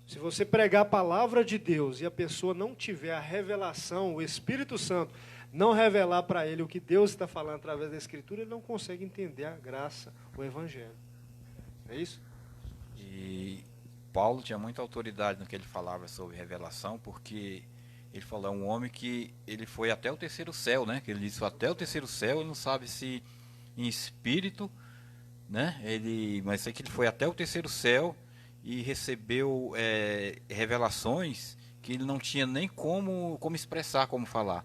Se você pregar a palavra de Deus e a pessoa não tiver a revelação, o Espírito Santo não revelar para ele o que Deus está falando através da Escritura, ele não consegue entender a graça, o Evangelho. É isso? E Paulo tinha muita autoridade no que ele falava sobre revelação, porque ele falou, é um homem que ele foi até o terceiro céu, né? Que ele disse, até o terceiro céu, ele não sabe se em espírito, né? Mas sei que ele foi até o terceiro céu e recebeu revelações que ele não tinha nem como expressar, como falar.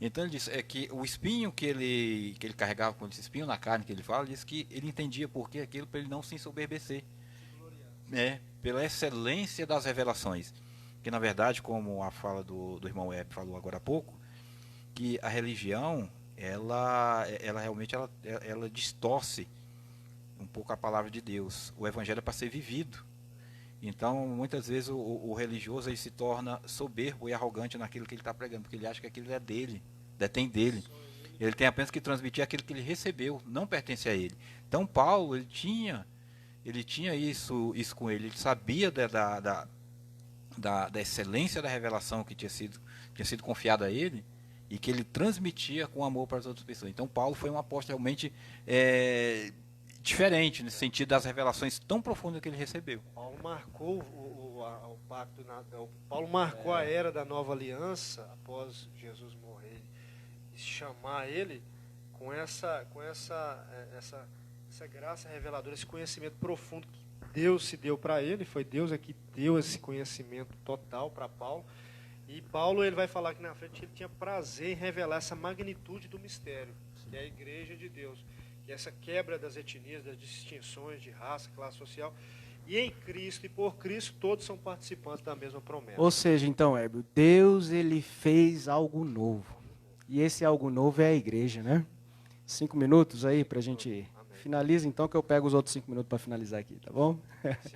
Então ele disse que o espinho que ele carregava, com esse espinho na carne que ele fala, ele disse que ele entendia por que aquilo, para ele não se ensoberbecer. Pela excelência das revelações. Que na verdade, como a fala do irmão Web falou agora há pouco, que a religião, ela realmente ela distorce um pouco a palavra de Deus. O evangelho é para ser vivido. Então, muitas vezes o religioso ele se torna soberbo e arrogante naquilo que ele está pregando, porque ele acha que aquilo é dele, detém dele. Ele tem apenas que transmitir aquilo que ele recebeu, não pertence a ele. Então, Paulo, ele tinha isso com ele. Ele sabia da excelência da revelação que tinha sido confiada a ele e que ele transmitia com amor para as outras pessoas. Então, Paulo foi um apóstolo realmente diferente, nesse sentido das revelações tão profundas que ele recebeu. Paulo marcou o pacto, Paulo marcou a era da nova aliança após Jesus morrer e chamar ele com essa graça reveladora, esse conhecimento profundo que Deus se deu para ele. Foi Deus que deu esse conhecimento total para Paulo. E Paulo ele vai falar aqui na frente que ele tinha prazer em revelar essa magnitude do mistério, que é a igreja de Deus. E essa quebra das etnias, das distinções de raça, classe social. E em Cristo e por Cristo, todos são participantes da mesma promessa. Ou seja, então, Herbio, Deus ele fez algo novo. E esse algo novo é a igreja, né? 5 minutos aí para a gente... Amém. Finaliza então, que eu pego os outros 5 minutos para finalizar aqui, tá bom? 5 minutos?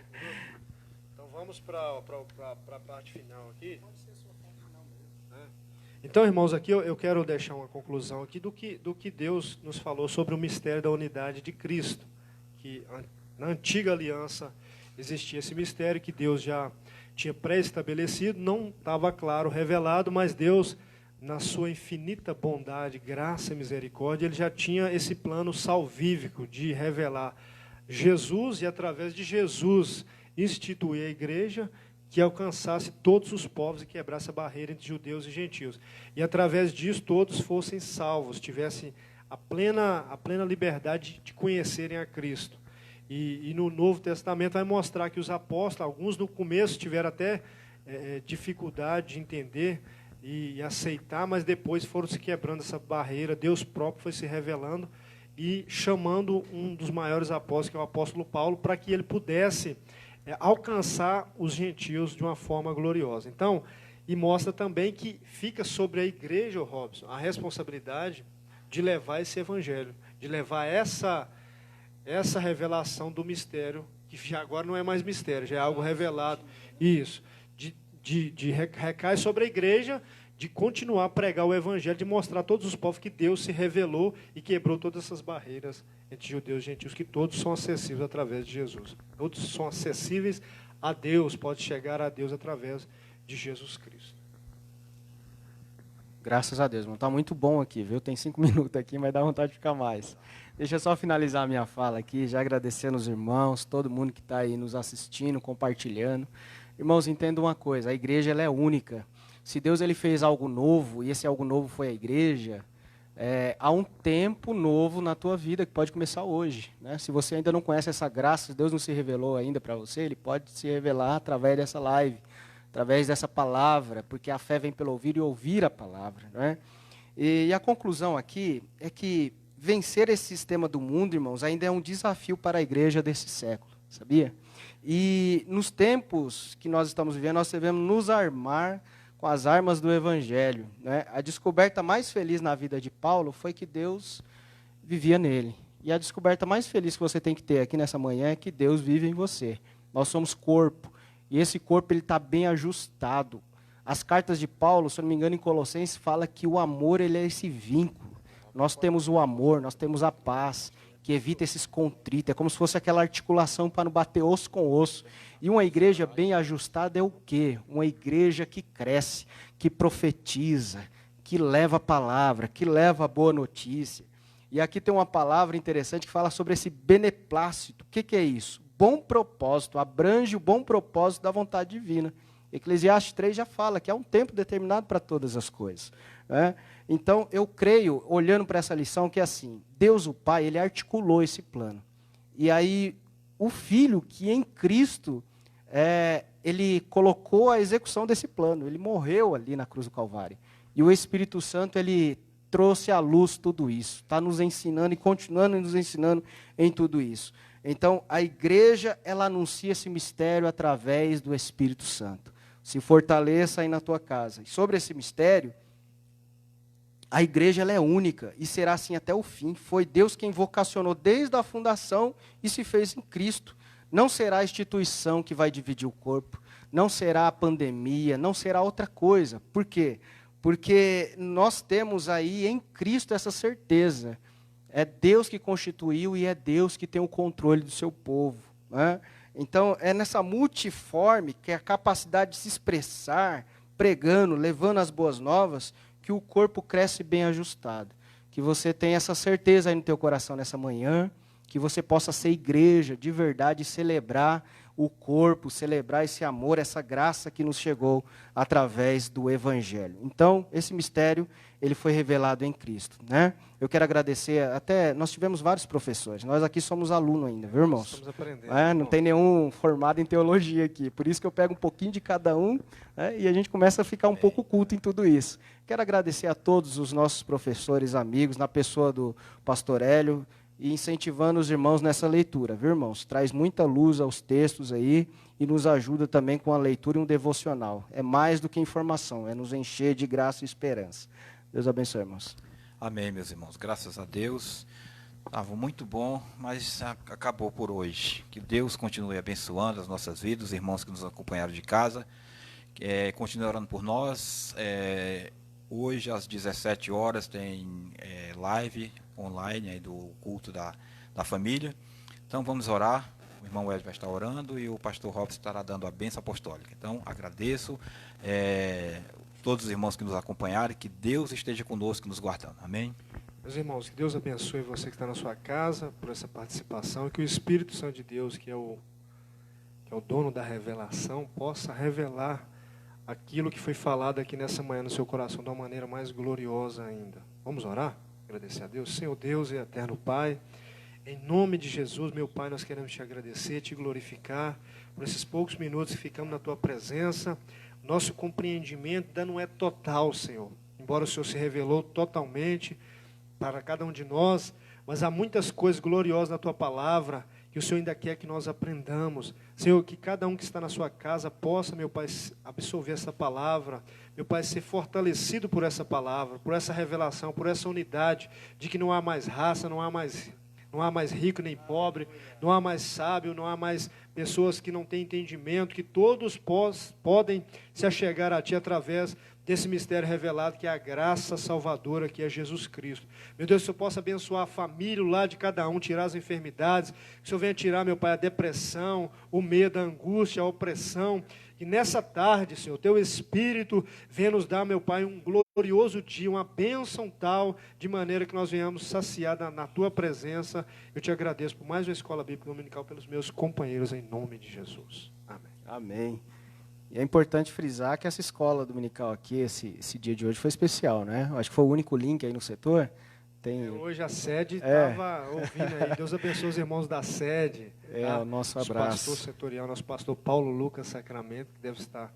Então vamos para a parte final aqui. Pode ser sua parte final mesmo. Então, irmãos, aqui eu quero deixar uma conclusão aqui do que Deus nos falou sobre o mistério da unidade de Cristo. Que na antiga aliança existia esse mistério que Deus já tinha pré-estabelecido, não estava claro, revelado, mas Deus, na sua infinita bondade, graça e misericórdia, ele já tinha esse plano salvífico de revelar Jesus e, através de Jesus, instituir a igreja que alcançasse todos os povos e quebrasse a barreira entre judeus e gentios. E, através disso, todos fossem salvos, tivessem a plena liberdade de conhecerem a Cristo. E no Novo Testamento vai mostrar que os apóstolos, alguns no começo tiveram até dificuldade de entender e aceitar, mas depois foram se quebrando essa barreira, Deus próprio foi se revelando e chamando um dos maiores apóstolos, que é o apóstolo Paulo, para que ele pudesse alcançar os gentios de uma forma gloriosa. Então, e mostra também que fica sobre a igreja, Robson, a responsabilidade de levar esse evangelho, de levar essa revelação do mistério, que já agora não é mais mistério, já é algo revelado. Isso. Recai sobre a igreja, de continuar a pregar o evangelho, de mostrar a todos os povos que Deus se revelou e quebrou todas essas barreiras entre judeus e gentios, que todos são acessíveis através de Jesus. Todos são acessíveis a Deus, pode chegar a Deus através de Jesus Cristo. Graças a Deus, irmão. Tá muito bom aqui, viu? Tem 5 minutos aqui, mas dá vontade de ficar mais. Deixa eu só finalizar a minha fala aqui, já agradecendo os irmãos, todo mundo que está aí nos assistindo, compartilhando. Irmãos, entendam uma coisa, a igreja ela é única. Se Deus ele fez algo novo, e esse algo novo foi a igreja, há um tempo novo na tua vida que pode começar hoje, né? Se você ainda não conhece essa graça, se Deus não se revelou ainda para você, Ele pode se revelar através dessa live, através dessa palavra, porque a fé vem pelo ouvir e ouvir a palavra, né? E a conclusão aqui é que vencer esse sistema do mundo, irmãos, ainda é um desafio para a igreja desse século, sabia? E nos tempos que nós estamos vivendo, nós devemos nos armar com as armas do Evangelho, né? A descoberta mais feliz na vida de Paulo foi que Deus vivia nele. E a descoberta mais feliz que você tem que ter aqui nessa manhã é que Deus vive em você. Nós somos corpo, e esse corpo está bem ajustado. As cartas de Paulo, se eu não me engano, em Colossenses, fala que o amor ele é esse vínculo. Nós temos o amor, nós temos a paz, que evita esses contritos. É como se fosse aquela articulação para não bater osso com osso. E uma igreja bem ajustada é o quê? Uma igreja que cresce, que profetiza, que leva a palavra, que leva a boa notícia. E aqui tem uma palavra interessante que fala sobre esse beneplácito. O que é isso? Bom propósito, abrange o bom propósito da vontade divina. Eclesiastes 3 já fala que há um tempo determinado para todas as coisas, né? Então, eu creio, olhando para essa lição, que é assim, Deus o Pai, Ele articulou esse plano. E aí, o Filho, que em Cristo, Ele colocou a execução desse plano. Ele morreu ali na cruz do Calvário. E o Espírito Santo, Ele trouxe à luz tudo isso. Está nos ensinando e continuando nos ensinando em tudo isso. Então, a igreja, ela anuncia esse mistério através do Espírito Santo. Se fortaleça aí na tua casa. E sobre esse mistério, a igreja ela é única e será assim até o fim. Foi Deus quem vocacionou desde a fundação e se fez em Cristo. Não será a instituição que vai dividir o corpo, não será a pandemia, não será outra coisa. Por quê? Porque nós temos aí em Cristo essa certeza. É Deus que constituiu e é Deus que tem o controle do seu povo, né? Então, é nessa multiforme, que é a capacidade de se expressar, pregando, levando as boas novas, que o corpo cresce bem ajustado. Que você tenha essa certeza aí no teu coração nessa manhã, que você possa ser igreja de verdade e celebrar o corpo, celebrar esse amor, essa graça que nos chegou através do Evangelho. Então, esse mistério, ele foi revelado em Cristo, né? Eu quero agradecer, até nós tivemos vários professores, nós aqui somos alunos ainda, viu, irmãos? Estamos aprendendo. Não tem nenhum formado em teologia aqui, por isso que eu pego um pouquinho de cada um, né, e a gente começa a ficar um pouco culto em tudo isso. Quero agradecer a todos os nossos professores, amigos, na pessoa do pastor Hélio, e incentivando os irmãos nessa leitura, viu, irmãos? Traz muita luz aos textos aí e nos ajuda também com a leitura e um devocional. É mais do que informação, é nos encher de graça e esperança. Deus abençoe, irmãos. Amém, meus irmãos. Graças a Deus. Estava muito bom, mas acabou por hoje. Que Deus continue abençoando as nossas vidas, os irmãos que nos acompanharam de casa. Continue orando por nós. Hoje, às 17 horas, tem live online aí do culto da família. Então, vamos orar. O irmão Wesley vai estar orando e o pastor Robson estará dando a bênção apostólica. Então, agradeço todos os irmãos que nos acompanharam, que Deus esteja conosco, nos guardando. Amém? Meus irmãos, que Deus abençoe você que está na sua casa por essa participação e que o Espírito Santo de Deus, que é o dono da revelação, possa revelar aquilo que foi falado aqui nessa manhã no seu coração de uma maneira mais gloriosa ainda. Vamos orar? Agradecer a Deus. Senhor Deus e eterno Pai, em nome de Jesus, meu Pai, nós queremos te agradecer, te glorificar por esses poucos minutos que ficamos na tua presença. Nosso compreendimento ainda não é total, Senhor, embora o Senhor se revelou totalmente para cada um de nós, mas há muitas coisas gloriosas na tua palavra que o Senhor ainda quer que nós aprendamos. Senhor, que cada um que está na sua casa possa, meu Pai, absorver essa palavra, meu Pai, ser fortalecido por essa palavra, por essa revelação, por essa unidade de que não há mais raça, não há mais rico nem pobre, não há mais sábio, não há mais pessoas que não têm entendimento, que todos podem se achegar a Ti através desse mistério revelado, que é a graça salvadora, que é Jesus Cristo. Meu Deus, que o Senhor possa abençoar a família, o lar de cada um, tirar as enfermidades, que o Senhor venha tirar, meu Pai, a depressão, o medo, a angústia, a opressão. E nessa tarde, Senhor, Teu Espírito venha nos dar, meu Pai, um glorioso dia, uma bênção tal, de maneira que nós venhamos saciar na Tua presença. Eu te agradeço por mais uma escola bíblica dominical, pelos meus companheiros, em nome de Jesus. Amém. Amém. E é importante frisar que essa escola dominical aqui, esse dia de hoje foi especial, né? Eu acho que foi o único link aí no setor. Hoje a sede estava ouvindo aí. Deus abençoe os irmãos da sede. O nosso abraço. O pastor setorial, nosso pastor Paulo Lucas Sacramento, que deve estar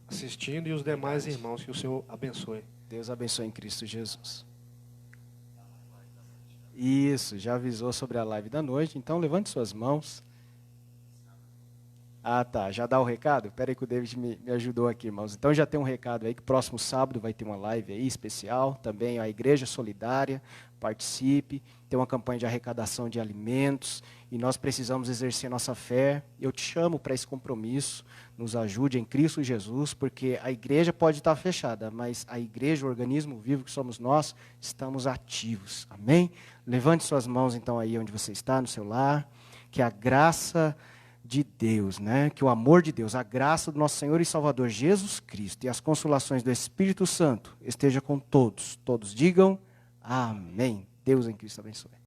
assistindo, e os demais irmãos, que o Senhor abençoe. Deus abençoe em Cristo Jesus. Isso, já avisou sobre a live da noite, então levante suas mãos. Ah, tá, já dá o recado? Espera aí que o David me ajudou aqui, irmãos. Então já tem um recado aí, que próximo sábado vai ter uma live aí especial, também a Igreja Solidária, participe, tem uma campanha de arrecadação de alimentos, e nós precisamos exercer nossa fé. Eu te chamo para esse compromisso, nos ajude em Cristo Jesus, porque a igreja pode estar fechada, mas a igreja, o organismo vivo que somos nós, estamos ativos, amém? Levante suas mãos então aí onde você está, no seu lar, que a graça de Deus, né? Que o amor de Deus, a graça do nosso Senhor e Salvador Jesus Cristo e as consolações do Espírito Santo esteja com todos. Todos digam amém. Deus em Cristo abençoe.